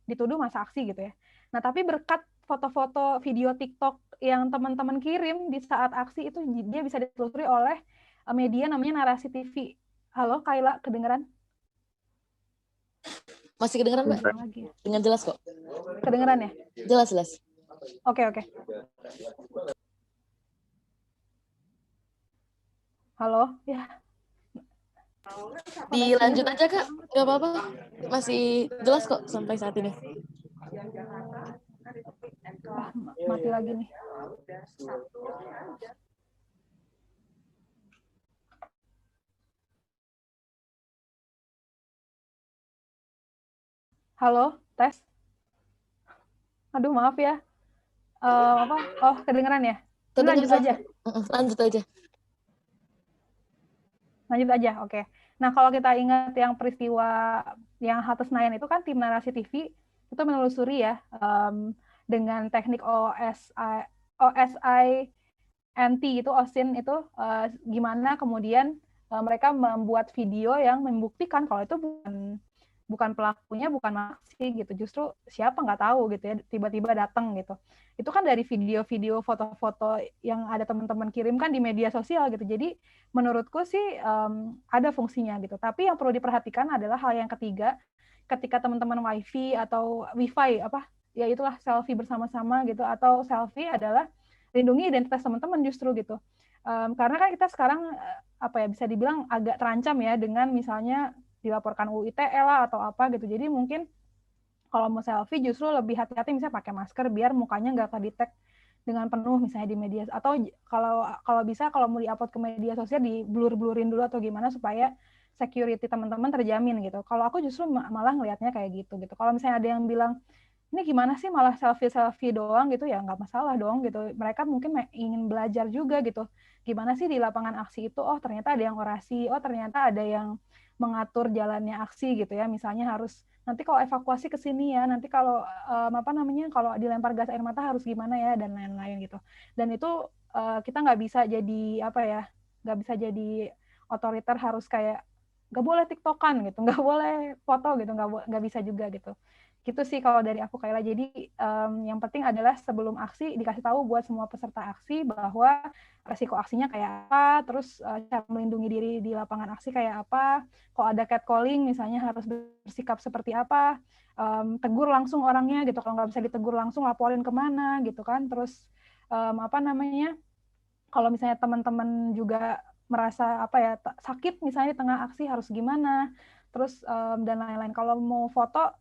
dituduh masa aksi gitu ya. Nah, tapi berkat foto-foto video TikTok yang teman-teman kirim di saat aksi itu, dia bisa ditelusuri oleh media namanya Narasi TV. Halo, Kaila, kedengeran? Masih kedengeran, Mbak? Dengan jelas kok. Kedengeran ya? Jelas. Oke. Halo, ya. Dilanjut aja Kak, nggak apa-apa, masih jelas kok sampai saat ini. Mati lagi nih. Halo, tes. Aduh, maaf ya. Kedengeran ya? Lanjut aja. Lanjut aja, oke. Nah, kalau kita ingat yang peristiwa yang halte Senayan itu kan tim Narasi TV itu menelusuri ya dengan teknik OSINT itu OSINT itu gimana kemudian mereka membuat video yang membuktikan kalau itu bukan pelakunya, bukan aksi gitu. Justru siapa nggak tahu gitu ya, tiba-tiba datang gitu. Itu kan dari video-video, foto-foto yang ada teman-teman kirimkan di media sosial gitu. Jadi menurutku sih ada fungsinya gitu. Tapi yang perlu diperhatikan adalah hal yang ketiga, ketika teman-teman wifi ya itulah selfie bersama-sama gitu, atau selfie adalah lindungi identitas teman-teman justru gitu. Karena kan kita sekarang bisa dibilang agak terancam ya dengan misalnya dilaporkan UU ITE lah atau apa gitu. Jadi mungkin kalau mau selfie justru lebih hati-hati, misalnya pakai masker biar mukanya nggak kedetek dengan penuh misalnya di media, atau kalau bisa kalau mau diupload ke media sosial di blur-blurin dulu atau gimana supaya security teman-teman terjamin gitu. Kalau aku justru malah ngelihatnya kayak gitu. Kalau misalnya ada yang bilang ini gimana sih malah selfie doang gitu, ya nggak masalah dong gitu. Mereka mungkin ingin belajar juga gitu. Gimana sih di lapangan aksi itu, oh ternyata ada yang orasi, oh ternyata ada yang mengatur jalannya aksi gitu ya. Misalnya harus nanti kalau evakuasi ke sini ya, nanti kalau kalau dilempar gas air mata harus gimana ya, dan lain-lain gitu. Dan itu kita nggak bisa jadi nggak bisa jadi otoriter harus kayak nggak boleh tiktokan gitu, nggak boleh foto gitu, nggak bisa juga gitu. Gitu sih kalau dari aku Kayla. Jadi yang penting adalah sebelum aksi dikasih tahu buat semua peserta aksi bahwa resiko aksinya kayak apa, terus cara melindungi diri di lapangan aksi kayak apa, kalau ada catcalling misalnya harus bersikap seperti apa, tegur langsung orangnya gitu, kalau nggak bisa ditegur langsung laporin kemana gitu kan, terus kalau misalnya teman-teman juga merasa sakit misalnya di tengah aksi harus gimana, terus dan lain-lain. Kalau mau foto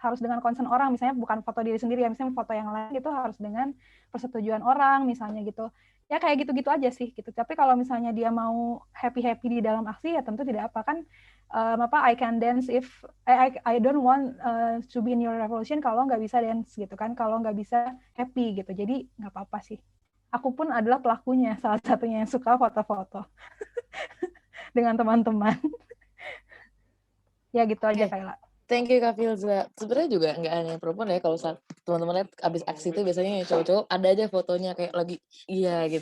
harus dengan concern orang, misalnya bukan foto diri sendiri ya, misalnya foto yang lain gitu harus dengan persetujuan orang misalnya gitu. Ya kayak gitu-gitu aja sih gitu. Tapi kalau misalnya dia mau happy-happy di dalam aksi ya tentu tidak apa kan. I can dance if I don't want to be in your revolution kalau nggak bisa dance gitu kan, kalau nggak bisa happy gitu. Jadi nggak apa-apa sih. Aku pun adalah pelakunya, salah satunya yang suka foto-foto dengan teman-teman. Ya gitu aja Kayla. Thank you Kak Filza. Sebenarnya juga nggak hanya perempuan ya, kalau teman-teman lihat abis aksi itu biasanya cowok-cowok ada aja fotonya kayak lagi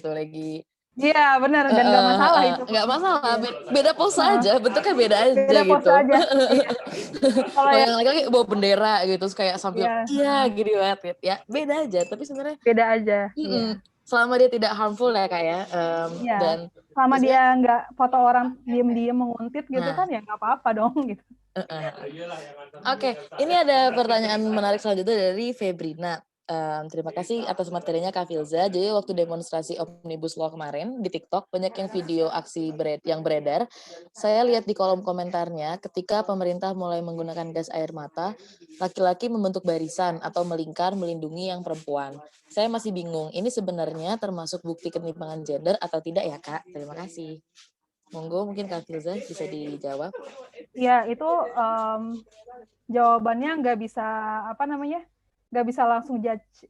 lagi. Iya benar, dan nggak masalah itu. Nggak masalah, beda pose aja, bentuknya beda aja beda gitu. Pose aja. Iya. Kalau yang laki-laki bawa bendera gitu, kayak sambil gini banget ya, beda aja. Tapi sebenarnya beda aja. Selama dia tidak harmful ya Kak ya. Dan selama dia nggak foto orang diem-diem menguntit gitu kan ya nggak apa-apa dong gitu. Oke, ini ada pertanyaan menarik selanjutnya dari Febrina. Terima kasih atas materinya Kak Filza. Jadi waktu demonstrasi Omnibus Law kemarin di TikTok, banyak yang video aksi yang beredar. Saya lihat di kolom komentarnya, ketika pemerintah mulai menggunakan gas air mata, laki-laki membentuk barisan atau melingkar melindungi yang perempuan. Saya masih bingung, ini sebenarnya termasuk bukti ketimpangan gender atau tidak ya Kak? Terima kasih. Monggo mungkin Kak Filza bisa dijawab. Ya itu jawabannya nggak bisa nggak bisa langsung judge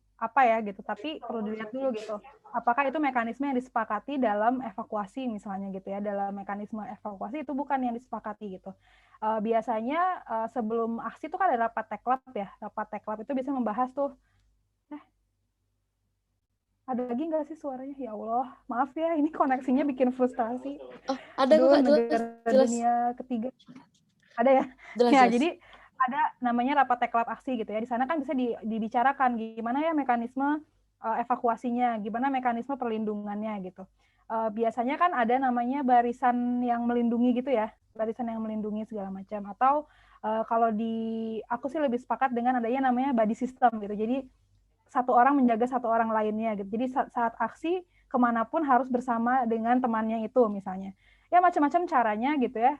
gitu, tapi perlu dilihat dulu gitu. Apakah itu mekanisme yang disepakati dalam evakuasi misalnya gitu ya, dalam mekanisme evakuasi itu bukan yang disepakati gitu. Biasanya sebelum aksi itu kan ada rapat teklab ya, rapat teklab itu bisa membahas tuh. Ada lagi nggak sih suaranya? Ya Allah, maaf ya, ini koneksinya bikin frustasi. Oh, ada kok jelas. Dunia ketiga. Ada ya? Jelas. Jadi ada namanya rapat teklab aksi gitu ya. Di sana kan bisa dibicarakan gimana ya mekanisme evakuasinya, gimana mekanisme perlindungannya gitu. Biasanya kan ada namanya barisan yang melindungi gitu ya, barisan yang melindungi segala macam. Atau kalau aku sih lebih sepakat dengan adanya namanya body system gitu. Jadi satu orang menjaga satu orang lainnya gitu. Jadi saat aksi kemanapun harus bersama dengan temannya itu misalnya. Ya macam-macam caranya gitu ya.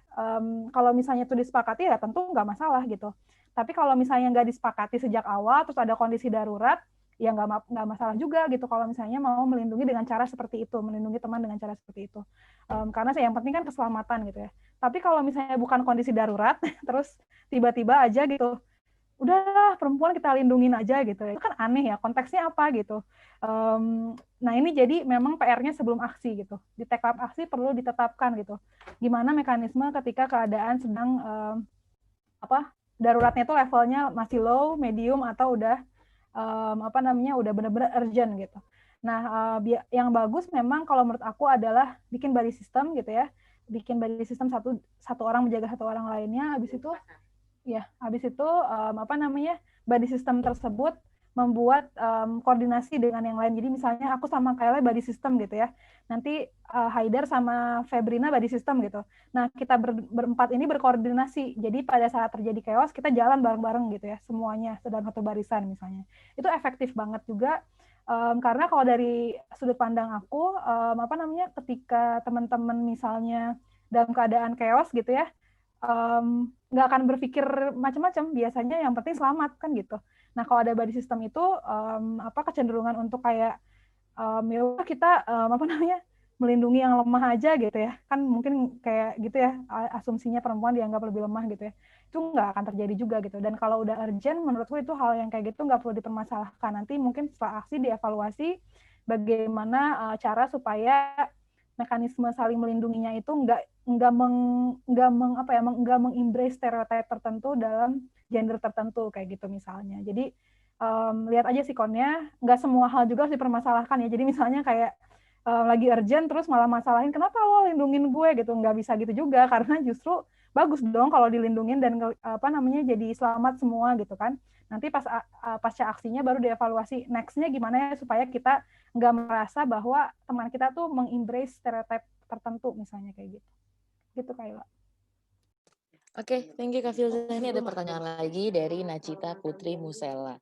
Kalau misalnya itu disepakati ya tentu nggak masalah gitu. Tapi kalau misalnya nggak disepakati sejak awal terus ada kondisi darurat, ya nggak masalah juga gitu kalau misalnya mau melindungi dengan cara seperti itu, melindungi teman dengan cara seperti itu. Karena yang penting kan keselamatan gitu ya. Tapi kalau misalnya bukan kondisi darurat, terus tiba-tiba aja gitu, udahlah perempuan kita lindungin aja gitu, itu kan aneh ya, konteksnya apa gitu. Nah ini jadi memang PR-nya sebelum aksi gitu, di teklab aksi perlu ditetapkan gitu, gimana mekanisme ketika keadaan sedang daruratnya itu levelnya masih low, medium, atau udah udah benar-benar urgent gitu. Nah, yang bagus memang kalau menurut aku adalah bikin body system gitu ya, bikin body system satu orang menjaga satu orang lainnya. Habis itu body system tersebut membuat koordinasi dengan yang lain. Jadi misalnya aku sama Kayla body system gitu ya. Nanti Haidar sama Febrina body system gitu. Nah, kita berempat ini berkoordinasi. Jadi pada saat terjadi chaos, kita jalan bareng-bareng gitu ya, semuanya dalam satu barisan misalnya. Itu efektif banget juga. Karena kalau dari sudut pandang aku, ketika teman-teman misalnya dalam keadaan chaos gitu ya, nggak akan berpikir macam-macam, biasanya yang penting selamat kan gitu. Nah, kalau ada body system itu kecenderungan untuk kayak ya kita melindungi yang lemah aja gitu ya, kan mungkin kayak gitu ya, asumsinya perempuan dianggap lebih lemah gitu ya, itu nggak akan terjadi juga gitu. Dan kalau udah urgent, menurutku itu hal yang kayak gitu nggak perlu dipermasalahkan. Nanti mungkin setelah aksi dievaluasi bagaimana cara supaya mekanisme saling melindunginya itu nggak mengembrace stereotip tertentu dalam gender tertentu kayak gitu misalnya. Jadi lihat aja sikonnya, nggak semua hal juga harus dipermasalahkan ya. Jadi misalnya kayak lagi urgent terus malah masalahin kenapa lo lindungin gue gitu, nggak bisa gitu juga, karena justru bagus dong kalau dilindungin dan jadi selamat semua gitu kan. Nanti pasca aksinya baru dievaluasi next-nya gimana ya supaya kita nggak merasa bahwa teman kita tuh mengembrace stereotip tertentu misalnya kayak gitu. Gitu Kayla. Oke, thank you Kak Filza. Ini ada pertanyaan lagi dari Nacita Putri Musela.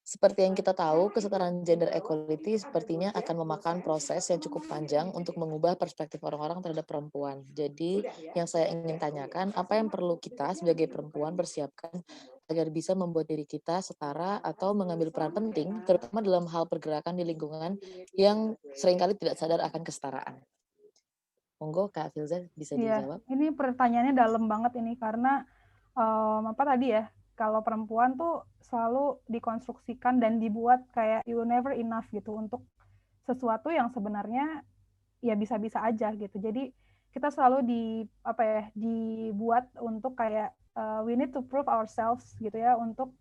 Seperti yang kita tahu, kesetaraan gender equality sepertinya akan memakan proses yang cukup panjang untuk mengubah perspektif orang-orang terhadap perempuan. Jadi, yang saya ingin tanyakan, apa yang perlu kita sebagai perempuan persiapkan agar bisa membuat diri kita setara atau mengambil peran penting, terutama dalam hal pergerakan di lingkungan yang seringkali tidak sadar akan kesetaraan. Monggo Kak Filza bisa dijawab. Ini pertanyaannya dalam banget ini karena kalau perempuan tuh selalu dikonstruksikan dan dibuat kayak you never enough gitu untuk sesuatu yang sebenarnya ya bisa-bisa aja gitu. Jadi kita selalu dibuat untuk kayak we need to prove ourselves gitu ya, untuk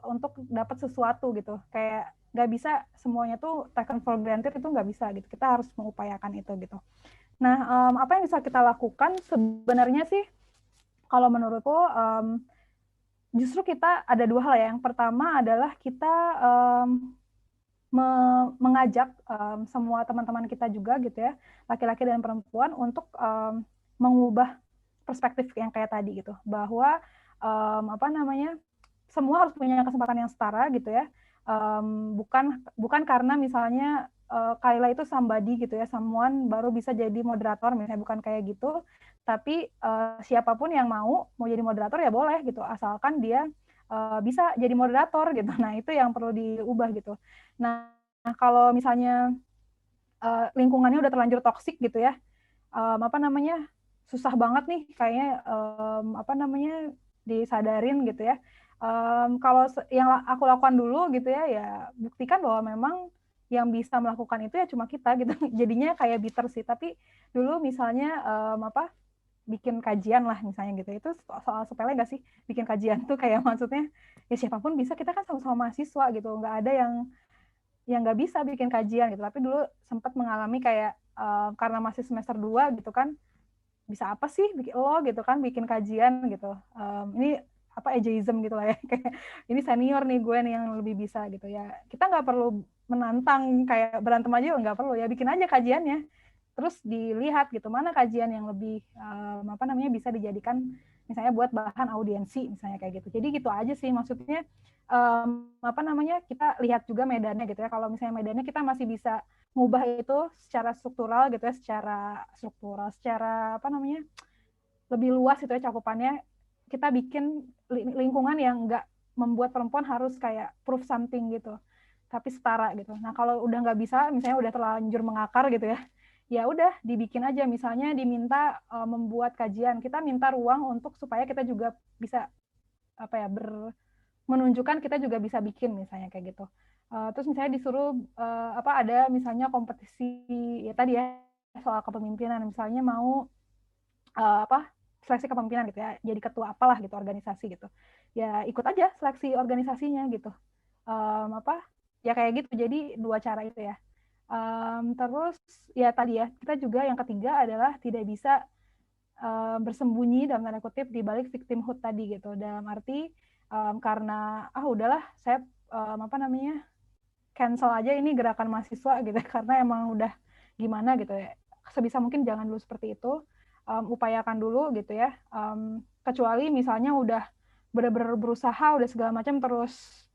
untuk dapat sesuatu gitu. Kayak nggak bisa semuanya tuh taken for granted, itu nggak bisa gitu. Kita harus mengupayakan itu gitu. Nah, apa yang bisa kita lakukan sebenarnya sih, kalau menurutku justru kita ada dua hal ya. Yang pertama adalah kita mengajak semua teman-teman kita juga gitu ya, laki-laki dan perempuan, untuk mengubah perspektif yang kayak tadi gitu, bahwa semua harus punya kesempatan yang setara gitu ya. Bukan karena misalnya Kayla itu somebody gitu ya, someone baru bisa jadi moderator misalnya, bukan kayak gitu. Tapi siapapun yang mau jadi moderator ya boleh gitu, asalkan dia bisa jadi moderator gitu. Nah, itu yang perlu diubah gitu. Nah, kalau misalnya lingkungannya udah terlanjur toksik gitu ya, susah banget nih kayaknya disadarin gitu ya. Kalau yang aku lakukan dulu gitu ya buktikan bahwa memang yang bisa melakukan itu ya cuma kita gitu. Jadinya kayak bitter sih. Tapi dulu misalnya bikin kajian lah misalnya gitu. Itu soal sepele nggak sih? Bikin kajian tuh kayak maksudnya ya siapapun bisa, kita kan sama-sama mahasiswa gitu. Nggak ada yang nggak bisa bikin kajian gitu. Tapi dulu sempat mengalami kayak karena masih semester 2 gitu kan, bisa apa sih gitu kan bikin kajian gitu. Ini ageism gitu lah ya, kayak ini senior nih gue nih yang lebih bisa gitu ya. Kita nggak perlu menantang kayak berantem aja, nggak perlu ya, bikin aja kajiannya, terus dilihat gitu mana kajian yang lebih bisa dijadikan misalnya buat bahan audiensi misalnya kayak gitu. Jadi gitu aja sih maksudnya. Kita lihat juga medannya gitu ya. Kalau misalnya medannya kita masih bisa ngubah itu secara struktural gitu ya, secara lebih luas itu ya cakupannya, kita bikin lingkungan yang nggak membuat perempuan harus kayak prove something gitu, tapi setara gitu. Nah, kalau udah nggak bisa, misalnya udah terlanjur mengakar gitu ya, ya udah dibikin aja, misalnya diminta membuat kajian, kita minta ruang untuk supaya kita juga bisa menunjukkan kita juga bisa bikin misalnya kayak gitu. Terus misalnya disuruh ada misalnya kompetisi ya tadi ya soal kepemimpinan, misalnya mau seleksi kepemimpinan gitu ya, jadi ketua apalah gitu organisasi gitu, ya ikut aja seleksi organisasinya gitu. Ya kayak gitu, jadi 2 cara itu ya. Terus ya tadi ya, kita juga yang ketiga adalah tidak bisa bersembunyi dalam tanda kutip di balik victimhood tadi gitu, dalam arti karena udahlah saya cancel aja ini gerakan mahasiswa gitu karena emang udah gimana gitu ya, sebisa mungkin jangan dulu seperti itu. Upayakan dulu gitu ya, kecuali misalnya udah benar-benar berusaha udah segala macam terus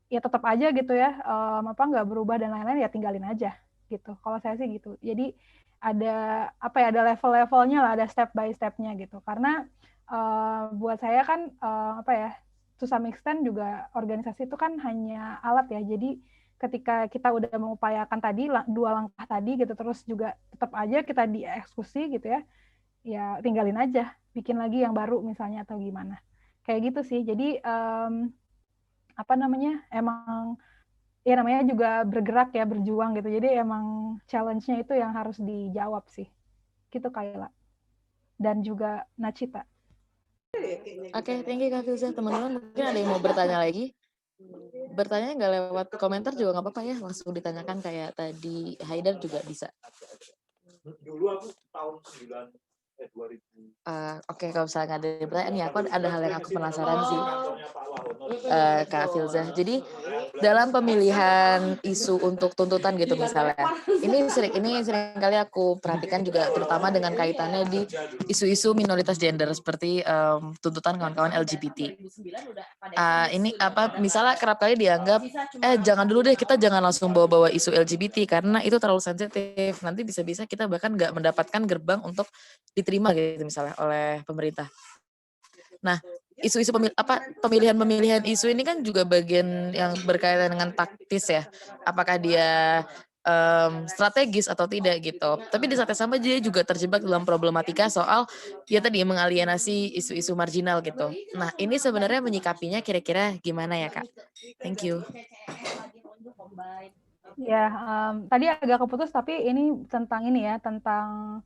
ya tetap aja gitu ya, nggak berubah dan lain-lain, ya tinggalin aja gitu. Kalau saya sih gitu. Jadi ada ada level-levelnya lah, ada step by step-nya gitu. Karena buat saya kan to some extent juga organisasi itu kan hanya alat ya. Jadi ketika kita udah mengupayakan tadi 2 langkah tadi gitu, terus juga tetap aja kita dieksekusi gitu ya, ya tinggalin aja, bikin lagi yang baru misalnya atau gimana. Kayak gitu sih. Jadi emang ya namanya juga bergerak ya, berjuang gitu. Jadi emang challenge-nya itu yang harus dijawab sih. Gitu Kayla. Dan juga Nachita. Oke, thank you Kak Filza. Teman-teman mungkin ada yang mau bertanya lagi? Bertanya nggak lewat komentar juga nggak apa-apa ya, langsung ditanyakan kayak tadi Haidar juga bisa. Dulu aku tahun 2000. Oke, kalau misalnya nggak ada pertanyaan, ya aku ada hal yang aku penasaran sih, Kak Filza. Jadi dalam pemilihan isu untuk tuntutan gitu misalnya, ini sering kali aku perhatikan juga, terutama dengan kaitannya di isu-isu minoritas gender seperti tuntutan kawan-kawan LGBT. Ini misalnya kerap kali dianggap jangan dulu deh, kita jangan langsung bawa-bawa isu LGBT karena itu terlalu sensitif, nanti bisa-bisa kita bahkan nggak mendapatkan gerbang untuk diterima gitu misalnya oleh pemerintah. Nah, isu-isu pemilihan isu ini kan juga bagian yang berkaitan dengan taktis ya. Apakah dia strategis atau tidak gitu. Tapi di saat yang sama dia juga terjebak dalam problematika soal ya tadi memengalienasi isu-isu marginal gitu. Nah, ini sebenarnya menyikapinya kira-kira gimana ya, Kak? Thank you. Ya, tadi agak keputus, tapi ini tentang tentang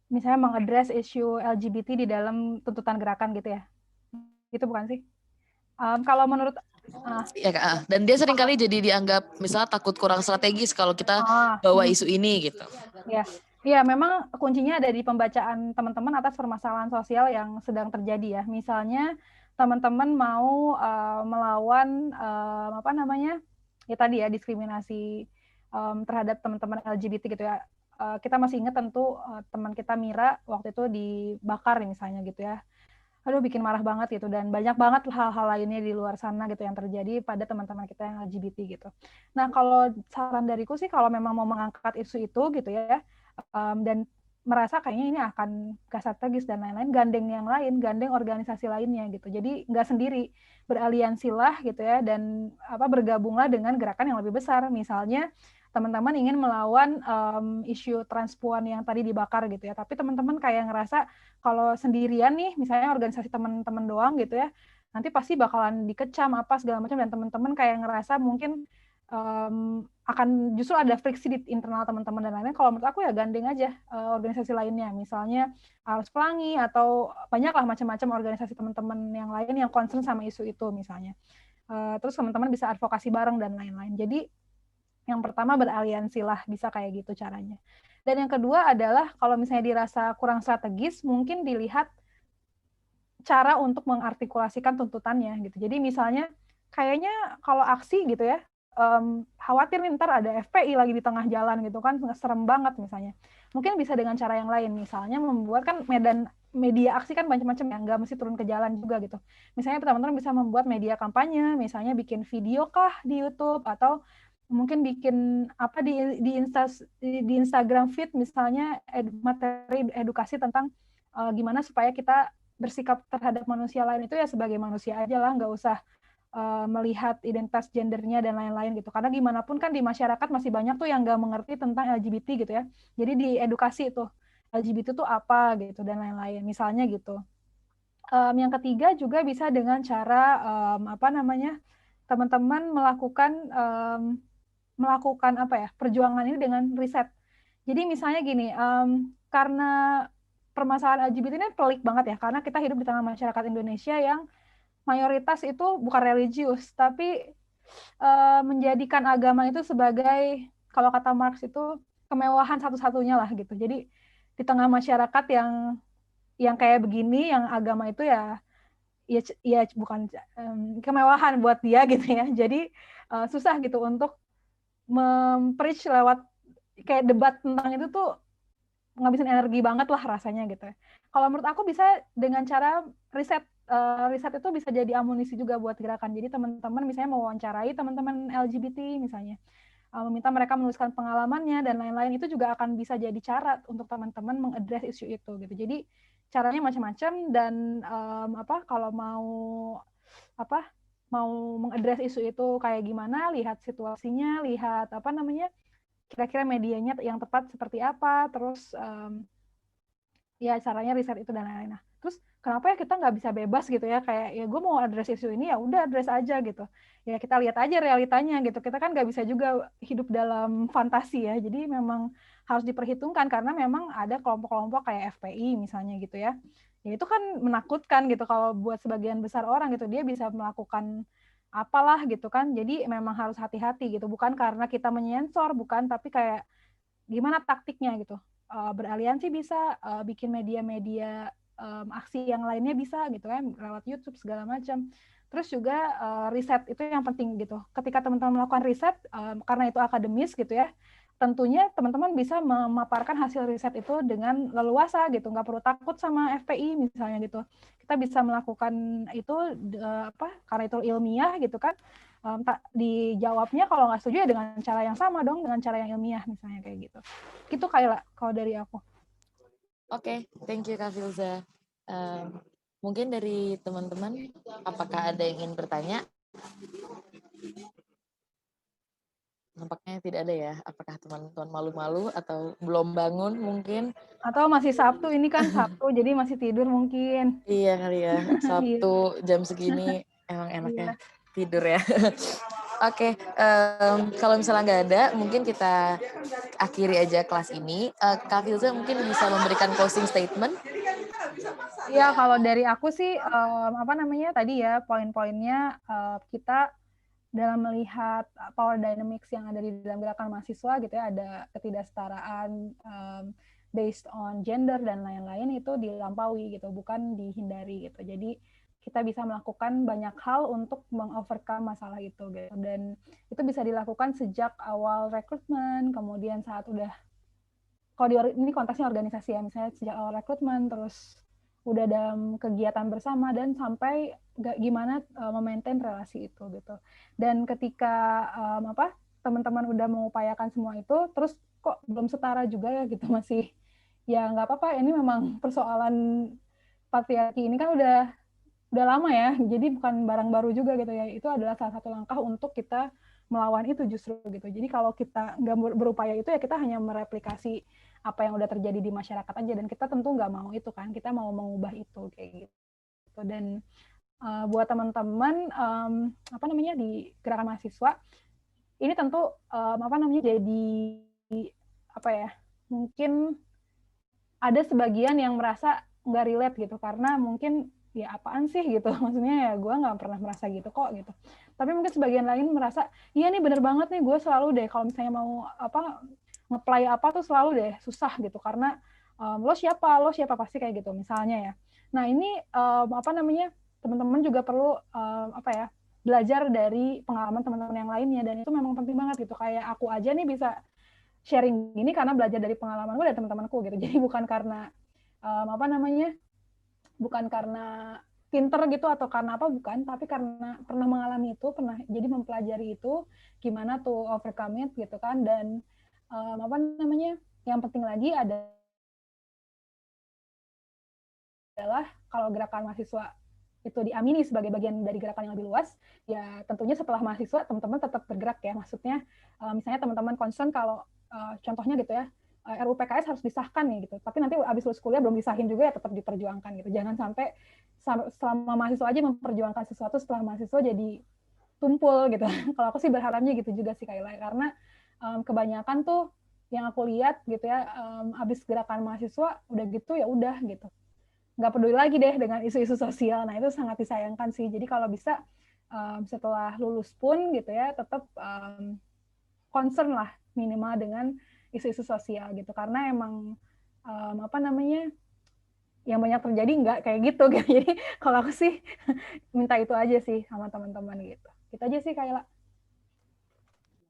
misalnya mengadres isu LGBT di dalam tuntutan gerakan gitu ya. Gitu bukan sih? Kalau menurut ya Kak, dan dia sering kali jadi dianggap misalnya takut kurang strategis kalau kita bawa isu ini gitu. Ya, memang kuncinya ada di pembacaan teman-teman atas permasalahan sosial yang sedang terjadi ya. Misalnya teman-teman mau melawan ya tadi ya, diskriminasi terhadap teman-teman LGBT gitu ya. Kita masih ingat tentu teman kita Mira waktu itu dibakar misalnya gitu ya. Aduh, bikin marah banget gitu, dan banyak banget hal-hal lainnya di luar sana gitu yang terjadi pada teman-teman kita yang LGBT gitu. Nah, kalau saran dariku sih kalau memang mau mengangkat isu itu gitu ya, dan merasa kayaknya ini akan gak strategis dan lain-lain, gandeng organisasi lainnya gitu. Jadi nggak sendiri, beraliansilah gitu ya, dan bergabunglah dengan gerakan yang lebih besar. Misalnya teman-teman ingin melawan isu transpuan yang tadi dibakar gitu ya, tapi teman-teman kayak ngerasa kalau sendirian nih, misalnya organisasi teman-teman doang gitu ya, nanti pasti bakalan dikecam apa segala macam, dan teman-teman kayak ngerasa mungkin akan justru ada friksi di internal teman-teman dan lain-lain. Kalau menurut aku ya gandeng aja organisasi lainnya, misalnya Arus Pelangi atau banyaklah macam-macam organisasi teman-teman yang lain yang concern sama isu itu misalnya. Terus teman-teman bisa advokasi bareng dan lain-lain. Jadi yang pertama beraliansilah, bisa kayak gitu caranya. Dan yang kedua adalah kalau misalnya dirasa kurang strategis, mungkin dilihat cara untuk mengartikulasikan tuntutannya gitu. Jadi misalnya kayaknya kalau aksi gitu ya, khawatir nih ntar ada FPI lagi di tengah jalan gitu kan, serem banget misalnya. Mungkin bisa dengan cara yang lain, misalnya membuat kan media aksi kan macam-macam ya, nggak mesti turun ke jalan juga gitu. Misalnya teman-teman bisa membuat media kampanye, misalnya bikin video kah di YouTube, atau mungkin bikin di Instagram feed misalnya materi edukasi tentang gimana supaya kita bersikap terhadap manusia lain itu ya sebagai manusia aja lah, nggak usah melihat identitas gendernya dan lain-lain gitu. Karena gimana pun kan di masyarakat masih banyak tuh yang nggak mengerti tentang LGBT gitu ya. Jadi diedukasi tuh LGBT itu apa gitu dan lain-lain. Misalnya gitu. Yang ketiga juga bisa dengan cara teman-teman melakukan perjuangan ini dengan riset. Jadi misalnya gini, karena permasalahan LGBT ini pelik banget ya, karena kita hidup di tengah masyarakat Indonesia yang mayoritas itu bukan religius, tapi menjadikan agama itu sebagai, kalau kata Marx itu, kemewahan satu-satunya lah gitu. Jadi di tengah masyarakat yang kayak begini, yang agama itu ya bukan kemewahan buat dia gitu ya. Jadi susah gitu untuk preach lewat kayak debat tentang itu tuh ngabisin energi banget lah rasanya gitu. Kalau menurut aku bisa dengan cara riset itu bisa jadi amunisi juga buat gerakan. Jadi teman-teman misalnya mewawancarai teman-teman LGBT misalnya, meminta mereka menuliskan pengalamannya dan lain-lain, itu juga akan bisa jadi cara untuk teman-teman mengadres isu itu gitu. Jadi caranya macam-macam dan kalau mau mengadres isu itu kayak gimana, lihat situasinya, lihat kira-kira medianya yang tepat seperti apa, terus ya caranya riset itu dan lain-lain. Nah, terus kenapa ya kita nggak bisa bebas gitu ya, kayak ya gue mau address isu ini ya udah address aja gitu. Ya kita lihat aja realitanya gitu. Kita kan nggak bisa juga hidup dalam fantasi ya. Jadi memang harus diperhitungkan karena memang ada kelompok-kelompok kayak FPI misalnya gitu ya. Ya itu kan menakutkan gitu kalau buat sebagian besar orang gitu, dia bisa melakukan apalah gitu kan. Jadi memang harus hati-hati gitu. Bukan karena kita menyensor, bukan, tapi kayak gimana taktiknya gitu. Beraliansi bisa, bikin media-media aksi yang lainnya bisa gitu kan, lewat YouTube segala macam. Terus juga riset itu yang penting gitu. Ketika teman-teman melakukan riset, karena itu akademis gitu ya, tentunya teman-teman bisa memaparkan hasil riset itu dengan leluasa gitu, nggak perlu takut sama FPI misalnya gitu. Kita bisa melakukan itu karena itu ilmiah gitu kan. Dijawabnya kalau nggak setuju ya dengan cara yang sama dong, dengan cara yang ilmiah misalnya kayak gitu. Gitu Kayla kalau dari aku. Oke, thank you Kak Filza. Mungkin dari teman-teman, apakah ada yang ingin bertanya? Nampaknya tidak ada ya. Apakah teman-teman malu-malu atau belum bangun mungkin? Atau masih Sabtu, ini kan Sabtu, jadi masih tidur mungkin. Iya kali ya, Sabtu jam segini emang enaknya tidur ya. Oke, kalau misalnya nggak ada, mungkin kita akhiri aja kelas ini. Kak Filza mungkin bisa memberikan closing statement. Ya, kalau dari aku sih, tadi ya, poin-poinnya kita dalam melihat power dynamics yang ada di dalam gerakan mahasiswa gitu ya, ada ketidaksetaraan based on gender dan lain-lain, itu dilampaui gitu, bukan dihindari gitu. Jadi kita bisa melakukan banyak hal untuk mengovercome masalah itu gitu. Dan itu bisa dilakukan sejak awal rekrutmen, kemudian saat udah, kalau ini konteksnya organisasi ya, misalnya sejak awal rekrutmen, terus udah dalam kegiatan bersama, dan sampai gimana memaintain relasi itu gitu. Dan ketika teman-teman udah mengupayakan semua itu, terus kok belum setara juga ya gitu, masih ya nggak apa-apa, ini memang persoalan patriarki ini kan udah lama ya, jadi bukan barang baru juga gitu ya. Itu adalah salah satu langkah untuk kita melawan itu justru gitu. Jadi kalau kita nggak berupaya itu ya kita hanya mereplikasi apa yang udah terjadi di masyarakat aja, dan kita tentu nggak mau itu kan, kita mau mengubah itu kayak gitu. Dan buat teman-teman di gerakan mahasiswa ini tentu jadi mungkin ada sebagian yang merasa nggak relate gitu, karena mungkin ya apaan sih gitu, maksudnya ya gue nggak pernah merasa gitu kok gitu. Tapi mungkin sebagian lain merasa iya nih bener banget nih, gue selalu deh kalau misalnya mau nge-play apa tuh selalu deh susah gitu, karena lo siapa pasti kayak gitu misalnya ya. Nah ini teman-teman juga perlu belajar dari pengalaman teman-teman yang lainnya, dan itu memang penting banget gitu. Kayak aku aja nih bisa sharing ini karena belajar dari pengalaman gue dan teman-temanku gitu. Jadi bukan karena bukan karena pinter gitu atau karena apa, bukan, tapi karena pernah mengalami itu, pernah jadi mempelajari itu gimana tuh overcome it gitu kan. Dan yang penting lagi adalah kalau gerakan mahasiswa itu diamini sebagai bagian dari gerakan yang lebih luas, ya tentunya setelah mahasiswa teman-teman tetap bergerak ya. Maksudnya misalnya teman-teman concern kalau contohnya gitu ya, RUU PKS harus disahkan nih gitu, tapi nanti habis lulus kuliah belum disahin juga ya, tetap diperjuangkan gitu. Jangan sampai selama mahasiswa aja memperjuangkan sesuatu, setelah mahasiswa jadi tumpul gitu. Kalau aku sih berharapnya gitu juga sih Kayla, karena kebanyakan tuh yang aku lihat gitu ya, habis gerakan mahasiswa udah gitu ya udah gitu, nggak peduli lagi deh dengan isu-isu sosial. Nah itu sangat disayangkan sih. Jadi kalau bisa setelah lulus pun gitu ya tetap concern lah minimal dengan isu-isu sosial gitu, karena emang apa namanya yang banyak terjadi nggak kayak gitu gitu. Jadi kalau aku sih minta itu aja sih sama teman-teman gitu. Itu aja sih Kayla.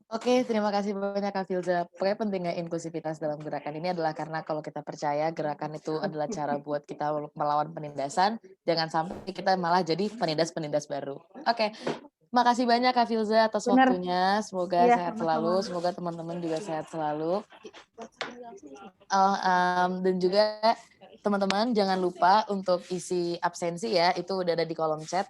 Oke, terima kasih banyak Kak Filza. Pokoknya pentingnya inklusivitas dalam gerakan ini adalah karena kalau kita percaya gerakan itu adalah cara buat kita melawan penindasan, jangan sampai kita malah jadi penindas-penindas baru. Oke, makasih banyak Kak Filza atas Bener. waktunya. Semoga Iya, sehat sama-sama. selalu, semoga teman-teman juga sehat selalu. Dan juga teman-teman jangan lupa untuk isi absensi ya, itu udah ada di kolom chat.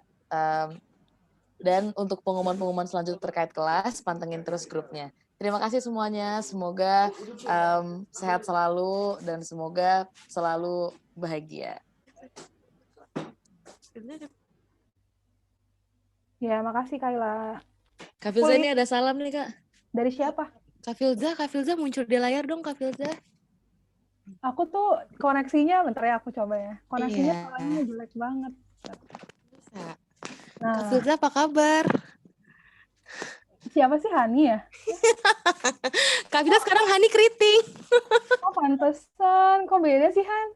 Dan untuk pengumuman-pengumuman selanjutnya terkait kelas, pantengin terus grupnya. Terima kasih semuanya, semoga sehat selalu dan semoga selalu bahagia. Ya, makasih Kayla. Kak Filza ini ada salam nih Kak. Dari siapa? Kak Filza muncul di layar dong Kak Filza. Aku tuh koneksinya, bentar ya aku coba ya. Koneksinya Iya. soalnya jelek banget. Kak Nah, Filza apa kabar? siapa sih Hani ya? Kak Filza sekarang Hani keriting. Oh pantesan, kok beda sih Han?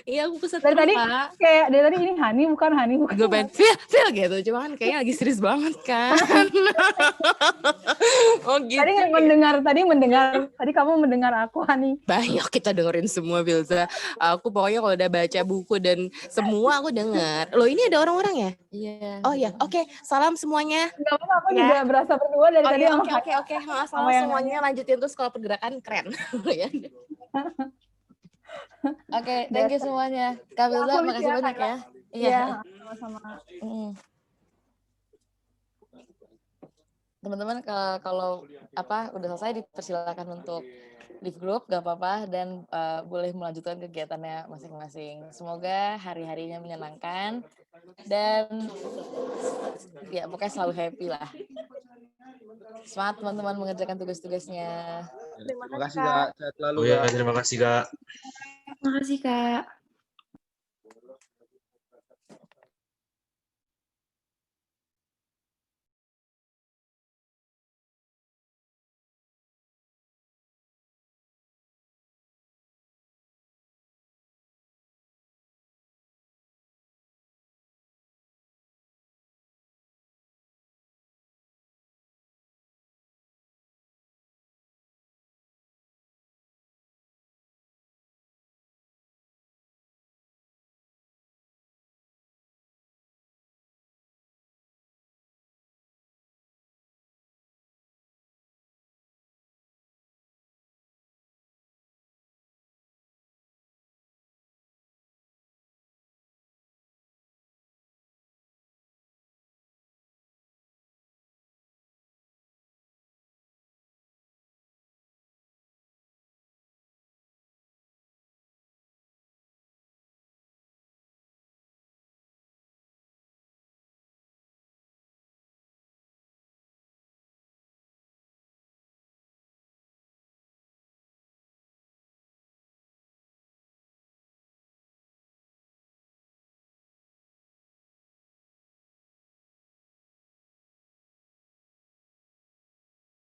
Iya aku pesan Dari tadi Kak. kayak dari tadi ini Hani bukan Hani bukan. Gue pengen feel gitu, cuma kan kayaknya lagi serius banget kan. Oh gitu. Tadi kamu mendengar aku Hani. Banyak kita dengerin semua Filza. Aku pokoknya kalau udah baca buku dan semua aku denger. Loh ini ada orang-orang ya? Iya. Oh iya, oke. Salam semuanya. Enggak apa-apa, aku Ya. juga berasa berdua dari Oh tadi iya, sama oke. sama Salam yang semuanya, lanjutin terus kalau pergerakan keren. Ya. Oke, thank you semuanya. Kak Filza, aku makasih ya, banyak ya. Iya, sama-sama. Teman-teman kalau udah selesai dipersilakan untuk leave group, gak apa-apa, dan boleh melanjutkan kegiatannya masing-masing. Semoga hari-harinya menyenangkan dan ya pokoknya selalu happy lah. Semangat teman-teman mengerjakan tugas-tugasnya. Terima kasih Kak. Sehat selalu Kak. Terima kasih Kak. Makasih Kak.